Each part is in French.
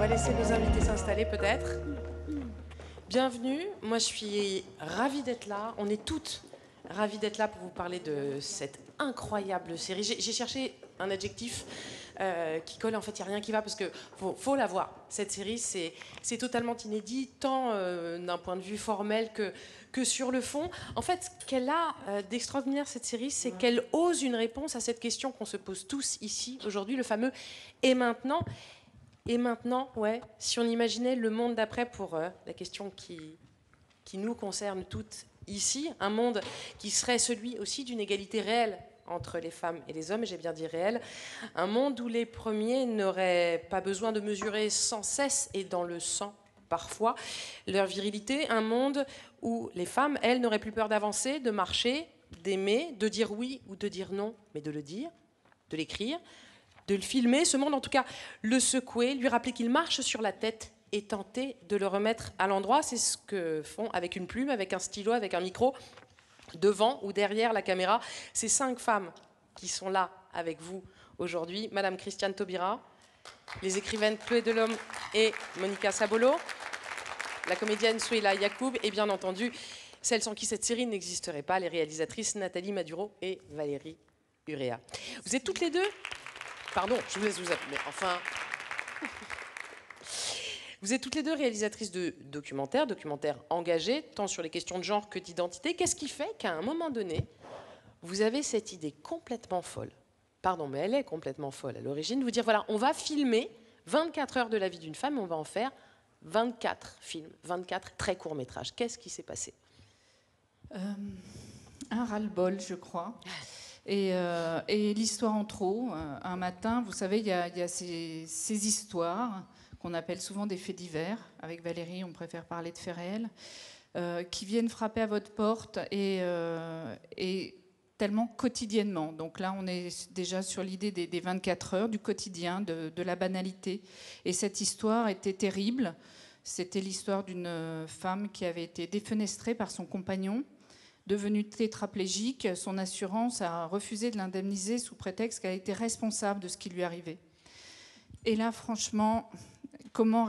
va laisser nos invités s'installer peut-être. Bienvenue, moi je suis ravie d'être là. On est toutes ravies d'être là pour vous parler de cette incroyable série. J'ai cherché un adjectif qui colle, en fait il n'y a rien qui va parce que faut la voir. Cette série c'est totalement inédit, tant d'un point de vue formel que sur le fond. En fait, ce qu'elle a d'extraordinaire cette série, c'est qu'elle ose une réponse à cette question qu'on se pose tous ici aujourd'hui, le fameux « et maintenant ?» Et maintenant, ouais, si on imaginait le monde d'après pour la question qui nous concerne toutes ici, un monde qui serait celui aussi d'une égalité réelle entre les femmes et les hommes, et j'ai bien dit réelle, un monde où les premiers n'auraient pas besoin de mesurer sans cesse et dans le sang parfois leur virilité, un monde où les femmes, elles, n'auraient plus peur d'avancer, de marcher, d'aimer, de dire oui ou de dire non, mais de le dire, de l'écrire, de le filmer, ce monde en tout cas le secouer, lui rappeler qu'il marche sur la tête et tenter de le remettre à l'endroit. C'est ce que font avec une plume, avec un stylo, avec un micro, devant ou derrière la caméra, ces 5 femmes qui sont là avec vous aujourd'hui. Madame Christiane Taubira, les écrivaines Chloé Delhomme et Monica Sabolo, la comédienne Souheila Yacoub et bien entendu celle sans qui cette série n'existerait pas, les réalisatrices Nathalie Maduro et Valérie Urea. Vous êtes toutes les deux... Pardon, je vous laisse vous appeler. Enfin, vous êtes toutes les deux réalisatrices de documentaires engagés, tant sur les questions de genre que d'identité. Qu'est-ce qui fait qu'à un moment donné, vous avez cette idée complètement folle, pardon, mais elle est complètement folle à l'origine, de vous dire, voilà, on va filmer 24 heures de la vie d'une femme, et on va en faire 24 films, 24 très courts métrages. Qu'est-ce qui s'est passé? Un ras-le-bol, je crois. Et l'histoire en trop. Un matin, vous savez, il y a ces histoires qu'on appelle souvent des faits divers. Avec Valérie, on préfère parler de faits réels, qui viennent frapper à votre porte et tellement quotidiennement. Donc là, on est déjà sur l'idée des 24 heures, du quotidien, de la banalité. Et cette histoire était terrible. C'était l'histoire d'une femme qui avait été défenestrée par son compagnon, devenue tétraplégique. Son assurance a refusé de l'indemniser sous prétexte qu'elle était responsable de ce qui lui arrivait. Et là, franchement, comment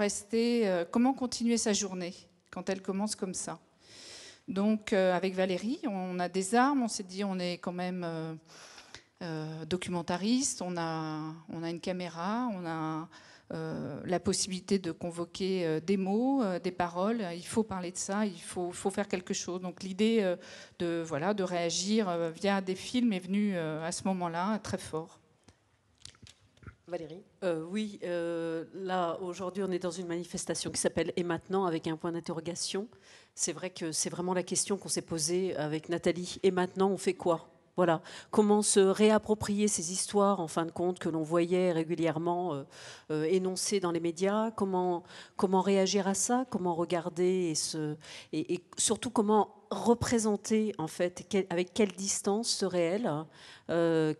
continuer sa journée quand elle commence comme ça? Donc, avec Valérie, on a des armes. On s'est dit, on est quand même documentariste. On a une caméra. On a la possibilité de convoquer des mots, des paroles. Il faut parler de ça, il faut faire quelque chose. Donc l'idée de réagir via des films est venue à ce moment-là très fort. Valérie? Oui, là aujourd'hui on est dans une manifestation qui s'appelle « Et maintenant ?» avec un point d'interrogation. C'est vrai que c'est vraiment la question qu'on s'est posée avec Nathalie. Et maintenant on fait quoi? Voilà, comment se réapproprier ces histoires, en fin de compte, que l'on voyait régulièrement énoncées dans les médias, comment réagir à ça, comment regarder et surtout comment représenter, en fait, avec quelle distance ce réel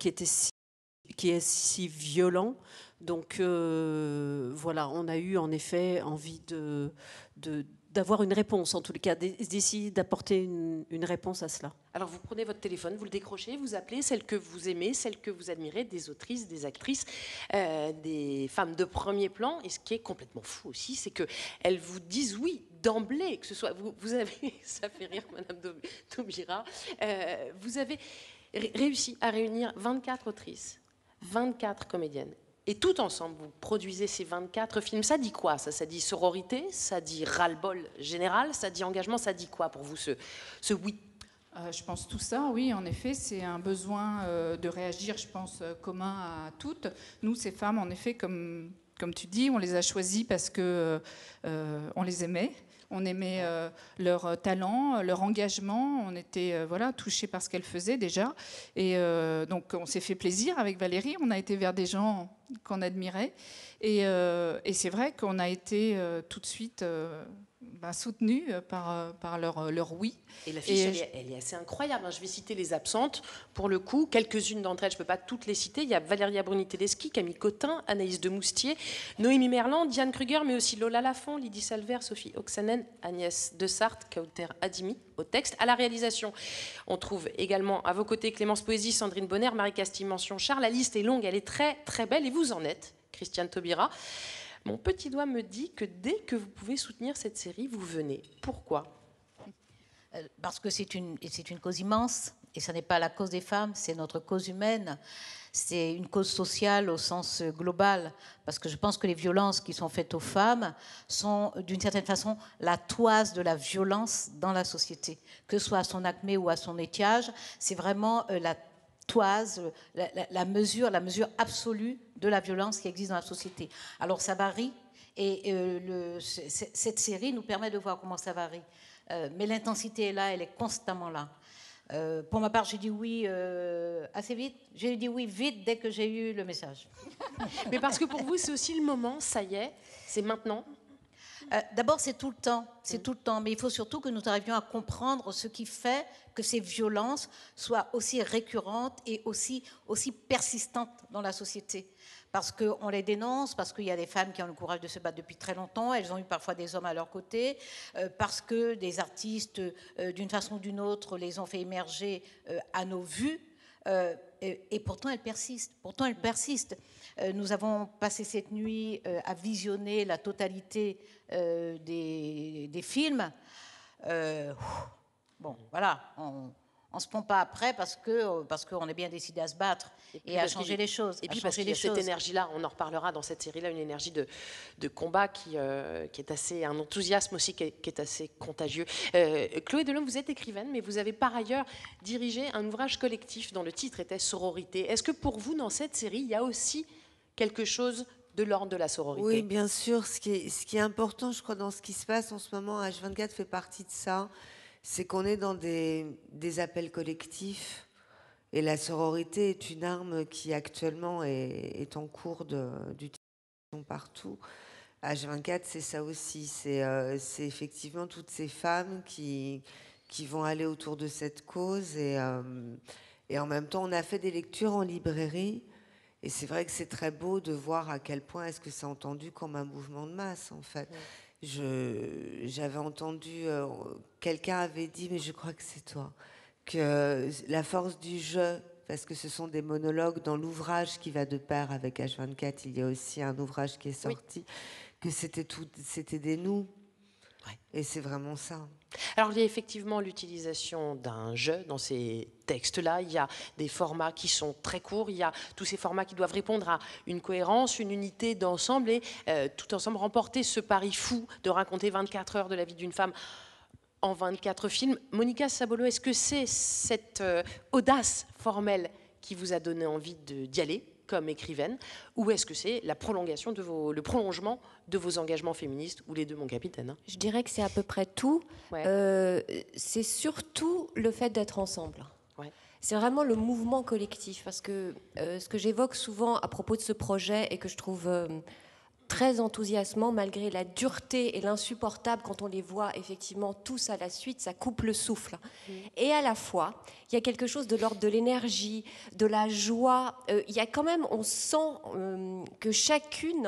qui est si violent. Donc voilà, on a eu en effet envie d'avoir une réponse, en tout cas, d'essayer d'apporter une réponse à cela. Alors vous prenez votre téléphone, vous le décrochez, vous appelez celles que vous aimez, celles que vous admirez, des autrices, des actrices, des femmes de premier plan. Et ce qui est complètement fou aussi, c'est qu'elles vous disent oui d'emblée, que ce soit... Vous avez, ça fait rire Madame Taubira, vous avez réussi à réunir 24 autrices, 24 comédiennes. Et tout ensemble, vous produisez ces 24 films. Ça dit quoi, ça? Ça dit sororité, ça dit ras-le-bol général, ça dit engagement, ça dit quoi pour vous, ce oui? Je pense tout ça, oui, en effet, c'est un besoin de réagir, je pense, commun à toutes. Nous, ces femmes, en effet, comme tu dis, on les a choisies parce que on les aimait. On aimait leur talent, leur engagement. On était touchés par ce qu'elles faisaient déjà. Et donc, on s'est fait plaisir avec Valérie. On a été vers des gens qu'on admirait. Et c'est vrai qu'on a été tout de suite soutenus par leur oui. Et l'affiche, elle est assez incroyable. Je vais citer les absentes. Pour le coup, quelques-unes d'entre elles, je ne peux pas toutes les citer. Il y a Valéria Bruni-Tedeschi, Camille Cotin, Anaïs de Moustier, Noémie Merland, Diane Kruger, mais aussi Lola Lafont, Lydie Salver, Sophie Oksanen, Agnès de Sarthe, Kauter Adimi au texte. À la réalisation, on trouve également à vos côtés Clémence Poésy, Sandrine Bonner, Marie Castille Mention, Charles. La liste est longue, elle est très très belle. Et vous en êtes, Christiane Taubira. Mon petit doigt me dit que dès que vous pouvez soutenir cette série, vous venez. Pourquoi ? Parce que c'est une cause immense, et ce n'est pas la cause des femmes, c'est notre cause humaine. C'est une cause sociale au sens global, parce que je pense que les violences qui sont faites aux femmes sont d'une certaine façon la toise de la violence dans la société, que ce soit à son acmé ou à son étiage. C'est vraiment la toise, la mesure absolue de la violence qui existe dans la société. Alors ça varie, et cette série nous permet de voir comment ça varie. Mais l'intensité est là, elle est constamment là. Pour ma part, j'ai dit oui assez vite. J'ai dit oui vite dès que j'ai eu le message. Mais parce que pour vous, c'est aussi le moment, ça y est, c'est maintenant. D'abord, c'est tout le temps, mais il faut surtout que nous arrivions à comprendre ce qui fait que ces violences soient aussi récurrentes et aussi persistantes dans la société. Parce qu'on les dénonce, parce qu'il y a des femmes qui ont le courage de se battre depuis très longtemps, elles ont eu parfois des hommes à leur côté, parce que des artistes, d'une façon ou d'une autre, les ont fait émerger à nos vues, et pourtant elles persistent. Nous avons passé cette nuit à visionner la totalité des films. Bon, voilà, on ne se pompe pas après parce qu'on est bien décidé à se battre et à changer les choses. Et puis parce qu'il y a cette énergie-là, on en reparlera dans cette série-là, une énergie de combat qui est assez, un enthousiasme aussi qui est assez contagieux. Chloé Delhomme, vous êtes écrivaine, mais vous avez par ailleurs dirigé un ouvrage collectif dont le titre était Sororité. Est-ce que pour vous, dans cette série, il y a aussi quelque chose de l'ordre de la sororité? Oui, bien sûr. Ce qui est important, je crois, dans ce qui se passe en ce moment, H24 fait partie de ça. C'est qu'on est dans des appels collectifs, et la sororité est une arme qui actuellement est en cours d'utilisation partout. H24, c'est ça aussi, c'est effectivement toutes ces femmes qui vont aller autour de cette cause, et en même temps on a fait des lectures en librairie, et c'est vrai que c'est très beau de voir à quel point est-ce que c'est entendu comme un mouvement de masse en fait. Ouais. J'avais entendu, quelqu'un avait dit, mais je crois que c'est toi, que la force du jeu, parce que ce sont des monologues dans l'ouvrage qui va de pair avec H24, il y a aussi un ouvrage qui est sorti, oui, que c'était des nous. Ouais. Et c'est vraiment ça. Alors il y a effectivement l'utilisation d'un jeu dans ces textes-là, il y a des formats qui sont très courts, il y a tous ces formats qui doivent répondre à une cohérence, une unité d'ensemble, et tout ensemble remporter ce pari fou de raconter 24 heures de la vie d'une femme en 24 films. Monica Sabolo, est-ce que c'est cette audace formelle qui vous a donné envie d'y aller comme écrivaine, ou est-ce que c'est le prolongement de vos engagements féministes, ou les deux, mon capitaine? Je dirais que c'est à peu près tout. Ouais. C'est surtout le fait d'être ensemble. Ouais. C'est vraiment le mouvement collectif, parce que ce que j'évoque souvent à propos de ce projet et que je trouve très enthousiasmant, malgré la dureté et l'insupportable quand on les voit effectivement tous à la suite, ça coupe le souffle. Et à la fois, il y a quelque chose de l'ordre de l'énergie, de la joie. Il y a quand même, on sent que chacune,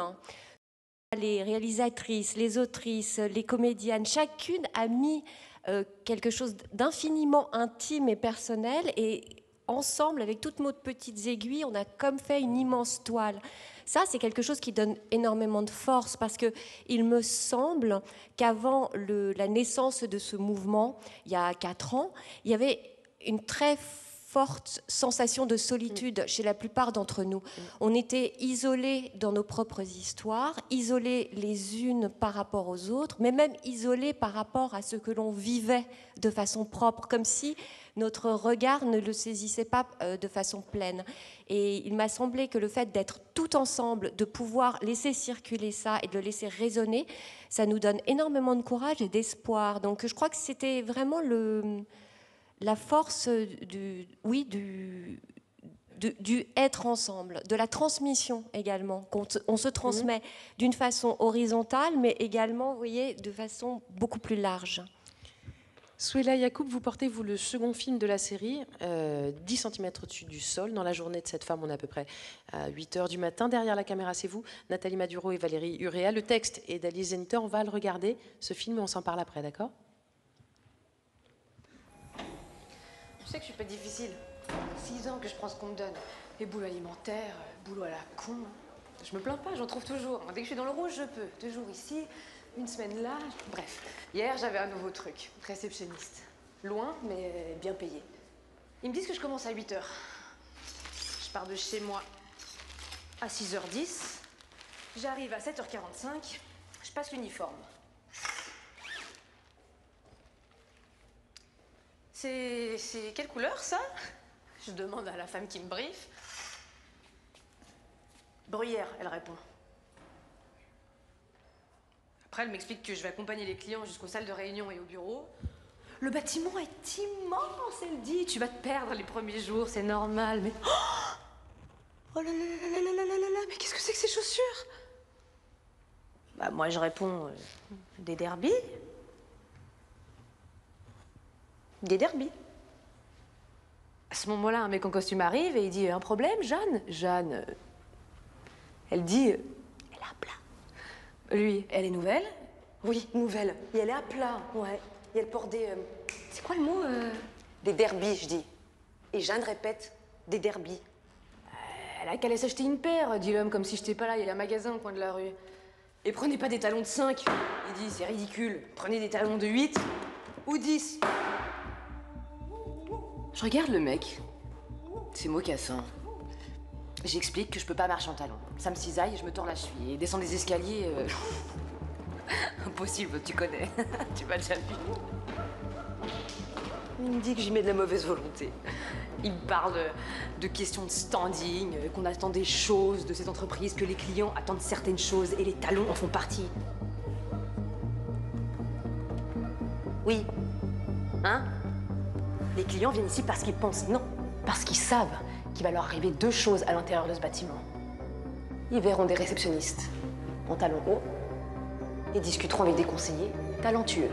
les réalisatrices, les autrices, les comédiennes, chacune a mis quelque chose d'infiniment intime et personnel, et ensemble, avec toutes nos petites aiguilles, on a comme fait une immense toile. Ça, c'est quelque chose qui donne énormément de force, parce qu'il me semble qu'avant la naissance de ce mouvement, il y a 4 ans, il y avait une très forte sensation de solitude chez la plupart d'entre nous. On était isolés dans nos propres histoires, isolés les unes par rapport aux autres, mais même isolés par rapport à ce que l'on vivait de façon propre, comme si notre regard ne le saisissait pas de façon pleine. Et il m'a semblé que le fait d'être tout ensemble, de pouvoir laisser circuler ça et de le laisser résonner, ça nous donne énormément de courage et d'espoir. Donc je crois que c'était vraiment la force du être ensemble, de la transmission également, qu'on se transmet d'une façon horizontale, mais également, vous voyez, de façon beaucoup plus large. Souheila Yacoub, vous portez, vous, le second film de la série, 10 cm au-dessus du sol. Dans la journée de cette femme, on est à peu près à 8h du matin. Derrière la caméra, c'est vous, Nathalie Maduro et Valérie Urrea. Le texte est d'Alice Zeniter. On va le regarder, ce film, et on s'en parle après, d'accord? Je sais que je suis pas difficile. 6 ans que je prends ce qu'on me donne. Les boulots alimentaires, boulot à la con. Je me plains pas, j'en trouve toujours. Dès que je suis dans le rouge, je peux. 2 jours ici, une semaine là. Bref, hier, j'avais un nouveau truc. Réceptionniste. Loin, mais bien payé. Ils me disent que je commence à 8h. Je pars de chez moi à 6h10. J'arrive à 7h45. Je passe l'uniforme. C'est quelle couleur, ça? Je demande à la femme qui me briefe. Bruyère, elle répond. Après, elle m'explique que je vais accompagner les clients jusqu'aux salles de réunion et au bureau. Le bâtiment est immense, elle dit. Tu vas te perdre les premiers jours, c'est normal, mais... Oh là là là là là là là là, mais qu'est-ce que c'est que ces chaussures? Bah, moi, je réponds... des derbies. Des derbies. À ce moment-là, un mec en costume arrive et il dit « Un problème, Jeanne ?» Jeanne... elle dit... elle est à plat. Lui, elle est nouvelle? Oui, nouvelle. Et elle est à plat, ouais. Et elle porte des... c'est quoi le mot Des derbies, je dis. Et Jeanne répète « des derbies ». Elle a qu'à aller s'acheter une paire, dit l'homme, comme si j'étais pas là. Il y a un magasin au coin de la rue. Et prenez pas des talons de 5. Il dit « c'est ridicule. Prenez des talons de 8 ou 10. » Je regarde le mec. C'est mocassin. J'explique que je peux pas marcher en talons. Ça me cisaille et je me tords la cheville. Et descendre des escaliers... impossible, tu connais. Tu m'as déjà vu. Il me dit que j'y mets de la mauvaise volonté. Il me parle de questions de standing, qu'on attend des choses de cette entreprise, que les clients attendent certaines choses et les talons en font partie. Oui. Hein? Les clients viennent ici parce qu'ils pensent, non, parce qu'ils savent qu'il va leur arriver 2 choses à l'intérieur de ce bâtiment. Ils verront des réceptionnistes en talons hauts et discuteront avec des conseillers talentueux.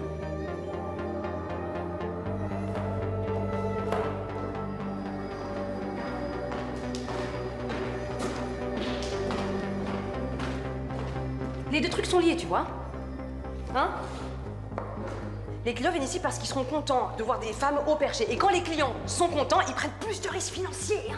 Les 2 trucs sont liés, tu vois? Hein? Les clients viennent ici parce qu'ils seront contents de voir des femmes haut perché. Et quand les clients sont contents, ils prennent plus de risques financiers. Hein.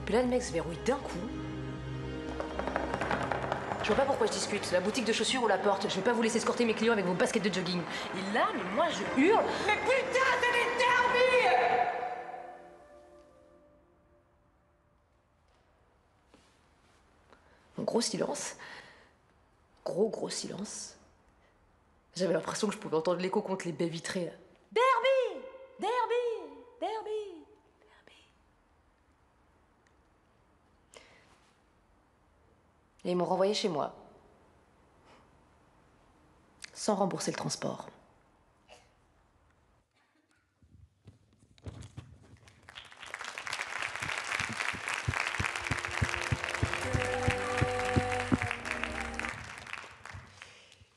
Puis là, le mec se verrouille d'un coup. Je vois pas pourquoi je discute. La boutique de chaussures ou la porte. Je vais pas vous laisser escorter mes clients avec vos baskets de jogging. Et là, mais moi, je hurle. Mais putain, c'est des derbies! Un gros silence. Gros silence. J'avais l'impression que je pouvais entendre l'écho contre les baies vitrées. Là. Derby! Derby! Derby! Et ils m'ont renvoyé chez moi. Sans rembourser le transport.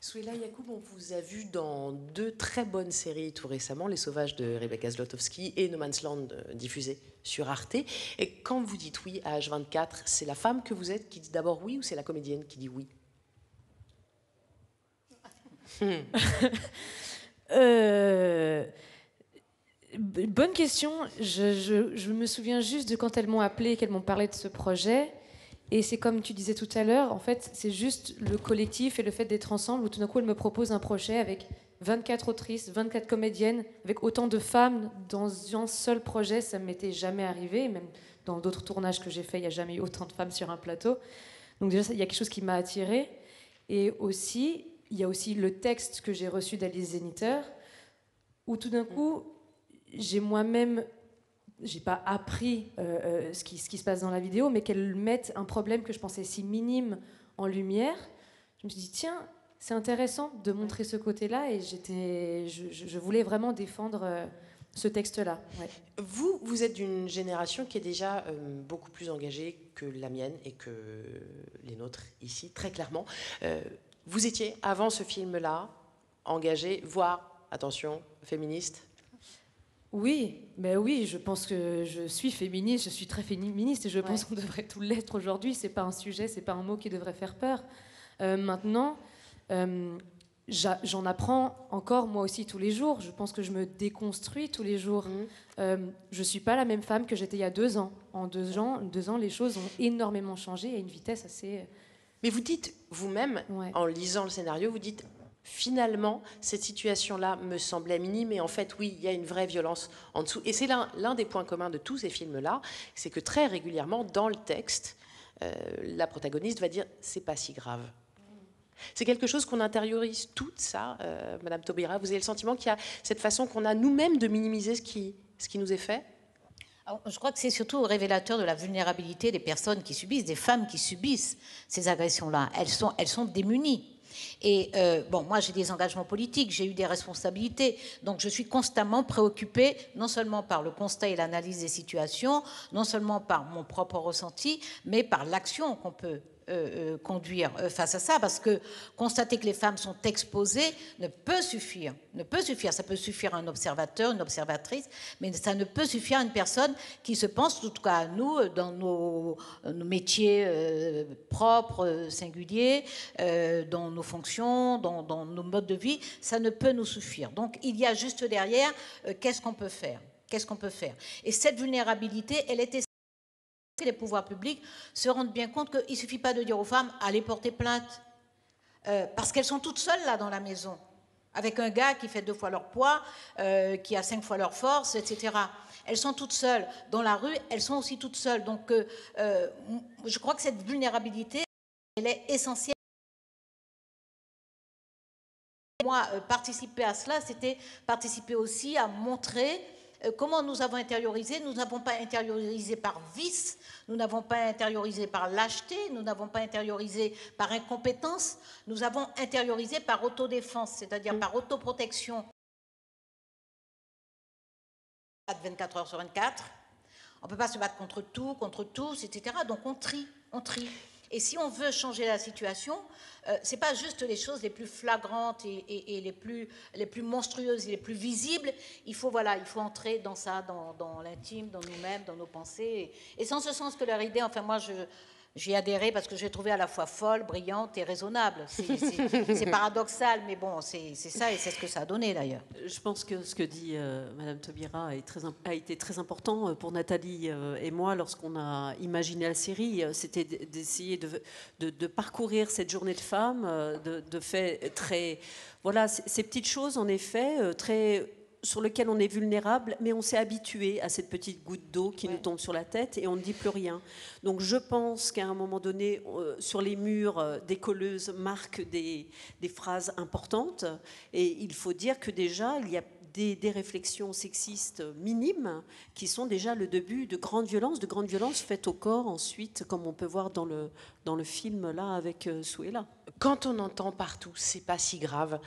Souheila Yacoub, on vous a vu dans 2 très bonnes séries tout récemment, Les Sauvages de Rebecca Zlotowski et No Man's Land diffusé sur Arte. Et quand vous dites oui à H24, c'est la femme que vous êtes qui dit d'abord oui ou c'est la comédienne qui dit oui? Bonne question. Je me souviens juste de quand elles m'ont appelé, qu'elles m'ont parlé de ce projet. Et c'est comme tu disais tout à l'heure, en fait, c'est juste le collectif et le fait d'être ensemble où tout d'un coup, elles me proposent un projet avec 24 autrices, 24 comédiennes, avec autant de femmes dans un seul projet. Ça ne m'était jamais arrivé. Même dans d'autres tournages que j'ai faits, il n'y a jamais eu autant de femmes sur un plateau. Donc déjà, il y a quelque chose qui m'a attirée. Et aussi, il y a aussi le texte que j'ai reçu d'Alice Zeniter, où tout d'un coup, j'ai moi-même... j'ai pas appris ce qui se passe dans la vidéo, mais qu'elles mettent un problème que je pensais si minime en lumière. Je me suis dit, tiens, c'est intéressant de montrer ce côté-là, et je voulais vraiment défendre ce texte-là. Ouais. Vous êtes d'une génération qui est déjà beaucoup plus engagée que la mienne et que les nôtres ici, très clairement. Vous étiez, avant ce film-là, engagée, voire, attention, féministe? Oui, ben oui, je pense que je suis féministe, je suis très féministe et je pense qu'on devrait tout l'être aujourd'hui. C'est pas un sujet, c'est pas un mot qui devrait faire peur. Maintenant, j'en apprends encore moi aussi tous les jours. Je pense que je me déconstruis tous les jours. Je suis pas la même femme que j'étais il y a 2 ans. En 2 ans, les choses ont énormément changé à une vitesse assez... Mais vous dites vous-même, en lisant le scénario, vous dites finalement, cette situation-là me semblait minime, et en fait, oui, il y a une vraie violence en dessous. Et c'est l'un des points communs de tous ces films-là, c'est que très régulièrement, dans le texte, la protagoniste va dire « c'est pas si grave ». C'est quelque chose qu'on intériorise tout ça, Madame Taubira. Vous avez le sentiment qu'il y a cette façon qu'on a nous-mêmes de minimiser ce qui nous est fait? Alors, je crois que c'est surtout révélateur de la vulnérabilité des personnes qui subissent, des femmes qui subissent ces agressions-là. Elles sont démunies. Et bon, moi j'ai des engagements politiques, j'ai eu des responsabilités, donc je suis constamment préoccupée non seulement par le constat et l'analyse des situations, non seulement par mon propre ressenti, mais par l'action qu'on peut conduire face à ça, parce que constater que les femmes sont exposées ne peut suffire. Ça peut suffire à un observateur, une observatrice, mais ça ne peut suffire à une personne qui se pense, en tout cas à nous, dans nos métiers propres, singuliers, dans nos fonctions, dans nos modes de vie, ça ne peut nous suffire. Donc il y a juste derrière, qu'est-ce qu'on peut faire? Et cette vulnérabilité, elle était... Les pouvoirs publics se rendent bien compte qu'il ne suffit pas de dire aux femmes « allez porter plainte », parce qu'elles sont toutes seules là dans la maison, avec un gars qui fait 2 fois leur poids, qui a 5 fois leur force, etc. Elles sont toutes seules. Dans la rue, elles sont aussi toutes seules. Donc, je crois que cette vulnérabilité, elle est essentielle. Moi, participer à cela, c'était participer aussi à montrer comment nous avons intériorisé. Nous n'avons pas intériorisé par vice, nous n'avons pas intériorisé par lâcheté, nous n'avons pas intériorisé par incompétence, nous avons intériorisé par autodéfense, c'est-à-dire par autoprotection. 24 heures sur 24, on ne peut pas se battre contre tout, contre tous, etc. Donc on trie. Et si on veut changer la situation, ce n'est pas juste les choses les plus flagrantes et les plus monstrueuses et les plus visibles. Il faut entrer dans ça, dans l'intime, dans nous-mêmes, dans nos pensées. Et c'est en ce sens que leur idée, enfin moi, j'y ai adhéré parce que j'ai trouvé à la fois folle, brillante et raisonnable. C'est paradoxal, mais bon, c'est ça et c'est ce que ça a donné d'ailleurs. Je pense que ce que dit Madame Taubira a été très important pour Nathalie et moi lorsqu'on a imaginé la série. C'était d'essayer de parcourir cette journée de femmes, de fait très... Voilà, ces petites choses en effet, très... sur lequel on est vulnérable, mais on s'est habitué à cette petite goutte d'eau qui nous tombe sur la tête et on ne dit plus rien. Donc je pense qu'à un moment donné, sur les murs, des colleuses marquent des phrases importantes et il faut dire que déjà, il y a des réflexions sexistes minimes qui sont déjà le début de grandes violences faites au corps ensuite, comme on peut voir dans le film là avec Souela. Quand on entend partout, c'est pas si grave.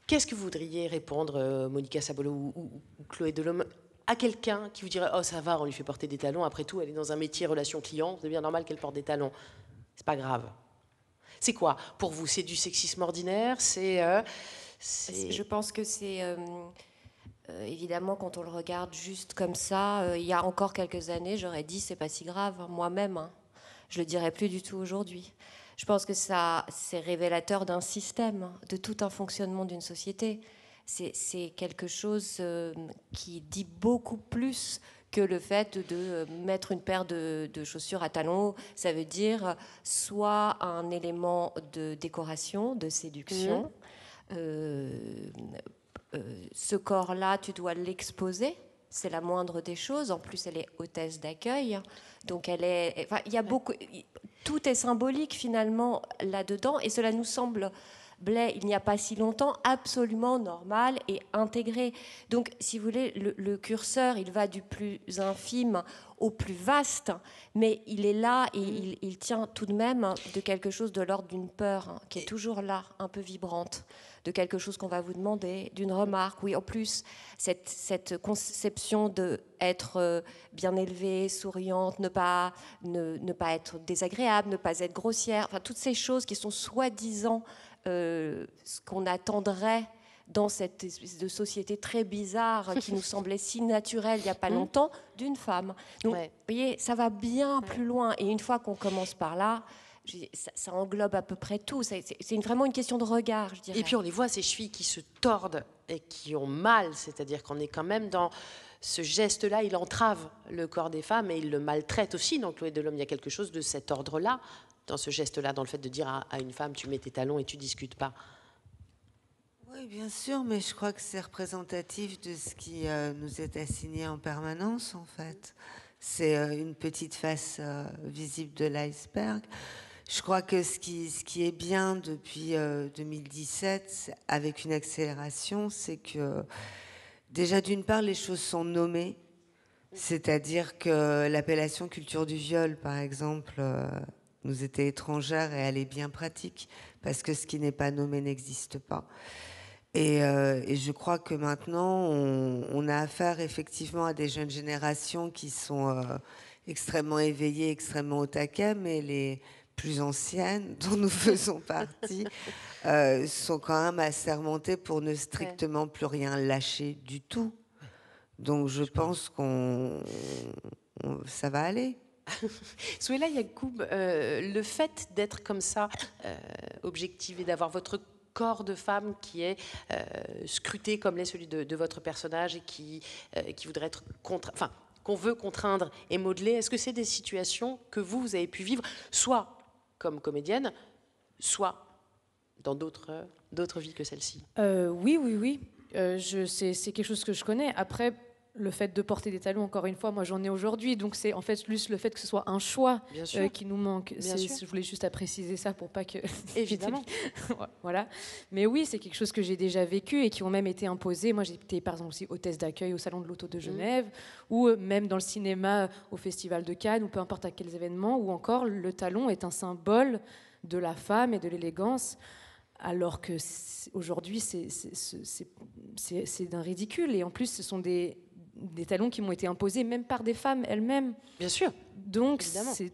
Qu'est-ce que vous voudriez répondre, Monica Sabolo ou Chloé Delhomme, à quelqu'un qui vous dirait « Oh, ça va, on lui fait porter des talons, après tout, elle est dans un métier relation client, c'est bien normal qu'elle porte des talons. C'est pas grave. » C'est quoi pour vous? C'est du sexisme ordinaire? Je pense que c'est... évidemment, quand on le regarde juste comme ça, il y a encore quelques années, j'aurais dit « C'est pas si grave, moi-même. Hein. » Je le dirais plus du tout aujourd'hui. Je pense que c'est révélateur d'un système, de tout un fonctionnement d'une société. C'est quelque chose qui dit beaucoup plus que le fait de mettre une paire de chaussures à talons. Ça veut dire soit un élément de décoration, de séduction. Ce corps-là, tu dois l'exposer. C'est la moindre des choses. En plus, elle est hôtesse d'accueil. Donc, il y a beaucoup... Tout est symbolique, finalement, là-dedans. Et cela nous semblait, il n'y a pas si longtemps, absolument normal et intégré. Donc, si vous voulez, le curseur, il va du plus infime au plus vaste. Mais il est là et il tient tout de même de quelque chose de l'ordre d'une peur qui est toujours là, un peu vibrante, de quelque chose qu'on va vous demander, d'une remarque. Oui, en plus, cette conception d'être bien élevée, souriante, ne pas être désagréable, ne pas être grossière, enfin, toutes ces choses qui sont soi-disant ce qu'on attendrait dans cette espèce de société très bizarre qui nous semblait si naturelle il n'y a pas longtemps, d'une femme. Donc, vous voyez, ça va bien plus loin. Et une fois qu'on commence par là, ça englobe à peu près tout. C'est vraiment une question de regard, je dirais. Et puis on les voit, ces chevilles qui se tordent et qui ont mal, c'est-à-dire qu'on est quand même dans ce geste-là, il entrave le corps des femmes et il le maltraite aussi. Dans Chloé Delhomme, il y a quelque chose de cet ordre-là, dans ce geste-là, dans le fait de dire à une femme, tu mets tes talons et tu discutes pas. Oui, bien sûr, mais je crois que c'est représentatif de ce qui nous est assigné en permanence, en fait. C'est une petite face visible de l'iceberg. Je crois que ce qui est bien depuis 2017, avec une accélération, c'est que déjà, d'une part, les choses sont nommées, c'est-à-dire que l'appellation culture du viol, par exemple, nous était étrangère et elle est bien pratique, parce que ce qui n'est pas nommé n'existe pas. Et je crois que maintenant, on a affaire effectivement à des jeunes générations qui sont extrêmement éveillées, extrêmement au taquet, mais les plus anciennes, dont nous faisons partie, sont quand même assermentées pour ne strictement plus rien lâcher du tout. Donc je pense ça va aller. Souheila Yacoub, le fait d'être comme ça, objectivé, d'avoir votre corps de femme qui est scruté comme l'est celui de votre personnage et qui voudrait être qu'on veut contraindre et modeler, est-ce que c'est des situations que vous avez pu vivre, soit comme comédienne, soit dans d'autres vies que celle-ci? Oui. C'est quelque chose que je connais. Après, le fait de porter des talons, encore une fois, moi j'en ai aujourd'hui, donc c'est en fait juste le fait que ce soit un choix qui nous manque. Je voulais juste préciser ça pour pas que... Évidemment. Voilà. Mais oui, c'est quelque chose que j'ai déjà vécu et qui ont même été imposés. Moi j'étais par exemple aussi hôtesse d'accueil au Salon de l'Auto de Genève, ou même dans le cinéma au Festival de Cannes, ou peu importe à quels événements, où encore le talon est un symbole de la femme et de l'élégance. Alors que aujourd'hui, c'est d'un ridicule. Et en plus, ce sont des talons qui m'ont été imposés même par des femmes elles-mêmes. Bien sûr. Donc, c'est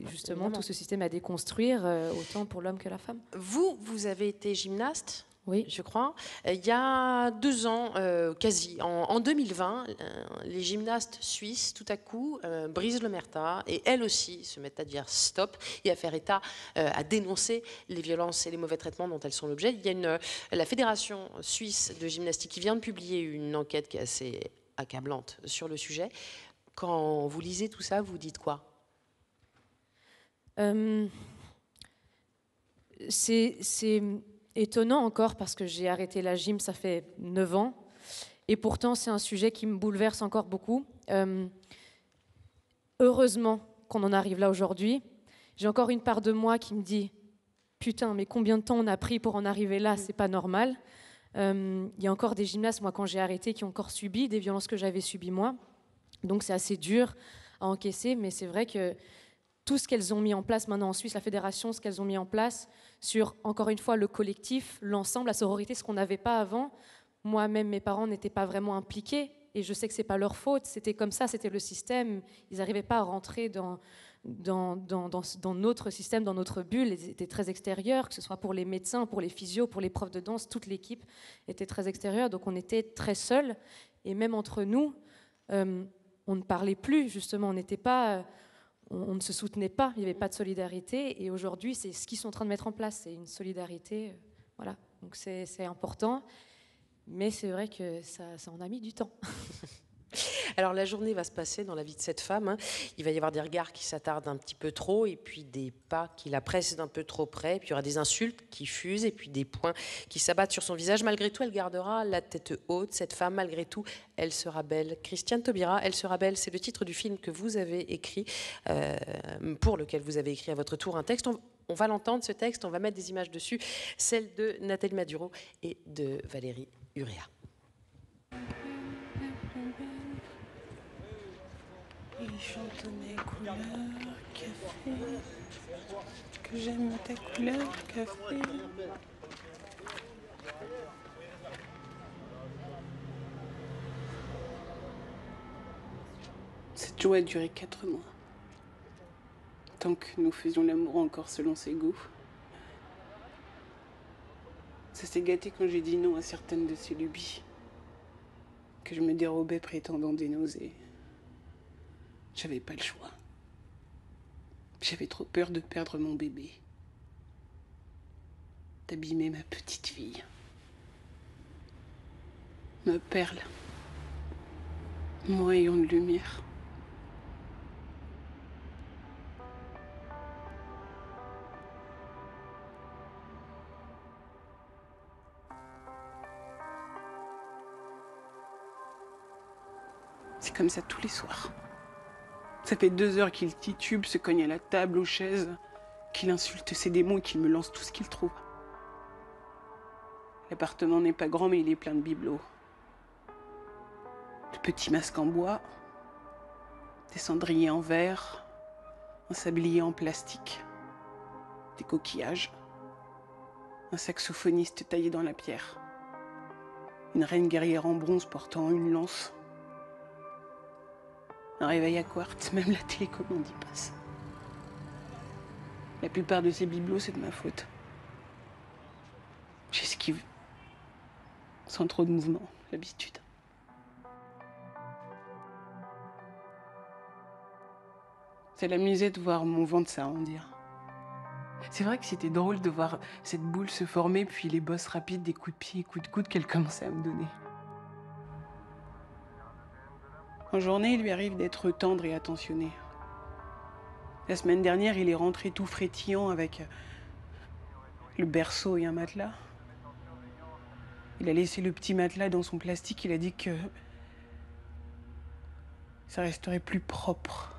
justement tout ce système à déconstruire, autant pour l'homme que la femme. Vous avez été gymnaste, oui, je crois. Il y a 2 ans, quasi, en 2020, les gymnastes suisses, tout à coup, brisent l'omerta et elles aussi se mettent à dire stop et à faire état, à dénoncer les violences et les mauvais traitements dont elles sont l'objet. Il y a la Fédération suisse de gymnastique qui vient de publier une enquête qui est assez accablante sur le sujet. Quand vous lisez tout ça, vous dites quoi? C'est étonnant encore parce que j'ai arrêté la gym, ça fait 9 ans. Et pourtant, c'est un sujet qui me bouleverse encore beaucoup. Heureusement qu'on en arrive là aujourd'hui. J'ai encore une part de moi qui me dit « Putain, mais combien de temps on a pris pour en arriver là? C'est pas normal. » Il y a encore des gymnastes, moi, quand j'ai arrêté, qui ont encore subi des violences que j'avais subies moi. Donc c'est assez dur à encaisser, mais c'est vrai que tout ce qu'elles ont mis en place maintenant en Suisse, la fédération, ce qu'elles ont mis en place sur, encore une fois, le collectif, l'ensemble, la sororité, ce qu'on n'avait pas avant. Moi-même, mes parents n'étaient pas vraiment impliqués, et je sais que c'est pas leur faute, c'était comme ça, c'était le système. Ils n'arrivaient pas à rentrer dans notre système, dans notre bulle. Ils étaient très extérieurs, que ce soit pour les médecins, pour les physios, pour les profs de danse, toute l'équipe était très extérieure, donc on était très seuls. Et même entre nous, on ne parlait plus, justement, on ne se soutenait pas, il n'y avait pas de solidarité. Et aujourd'hui, c'est ce qu'ils sont en train de mettre en place, c'est une solidarité. Voilà, donc c'est important. Mais c'est vrai que ça en a mis du temps. Alors la journée va se passer dans la vie de cette femme. Il va y avoir des regards qui s'attardent un petit peu trop et puis des pas qui la pressent d'un peu trop près. Puis il y aura des insultes qui fusent et puis des poings qui s'abattent sur son visage. Malgré tout, elle gardera la tête haute. Cette femme, malgré tout, elle sera belle. Christiane Taubira, Elle sera belle, c'est le titre du film que vous avez écrit, pour lequel vous avez écrit à votre tour un texte. On va l'entendre, ce texte, on va mettre des images dessus, celles de Nathalie Maduro et de Valérie Urea. Il chante mes couleurs, café, que j'aime ta couleur, café. Cette joie a duré 4 mois. Tant que nous faisions l'amour encore selon ses goûts. Ça s'est gâté quand j'ai dit non à certaines de ses lubies. Que je me dérobais prétendant des nausées. J'avais pas le choix. J'avais trop peur de perdre mon bébé. D'abîmer ma petite fille. Ma perle. Mon rayon de lumière. C'est comme ça tous les soirs. Ça fait 2 heures qu'il titube, se cogne à la table, aux chaises, qu'il insulte ses démons et qu'il me lance tout ce qu'il trouve. L'appartement n'est pas grand, mais il est plein de bibelots. De petits masques en bois, des cendriers en verre, un sablier en plastique, des coquillages, un saxophoniste taillé dans la pierre, une reine guerrière en bronze portant une lance, un réveil à quartz, même la télécommande y passe. La plupart de ces bibelots, c'est de ma faute. J'esquive. Sans trop de mouvement, l'habitude. Ça l'amusait de voir mon ventre s'arrondir. C'est vrai que c'était drôle de voir cette boule se former, puis les bosses rapides des coups de pied et coups de coude qu'elle commençait à me donner. En journée, il lui arrive d'être tendre et attentionné. La semaine dernière, il est rentré tout frétillant avec le berceau et un matelas. Il a laissé le petit matelas dans son plastique, il a dit que ça resterait plus propre.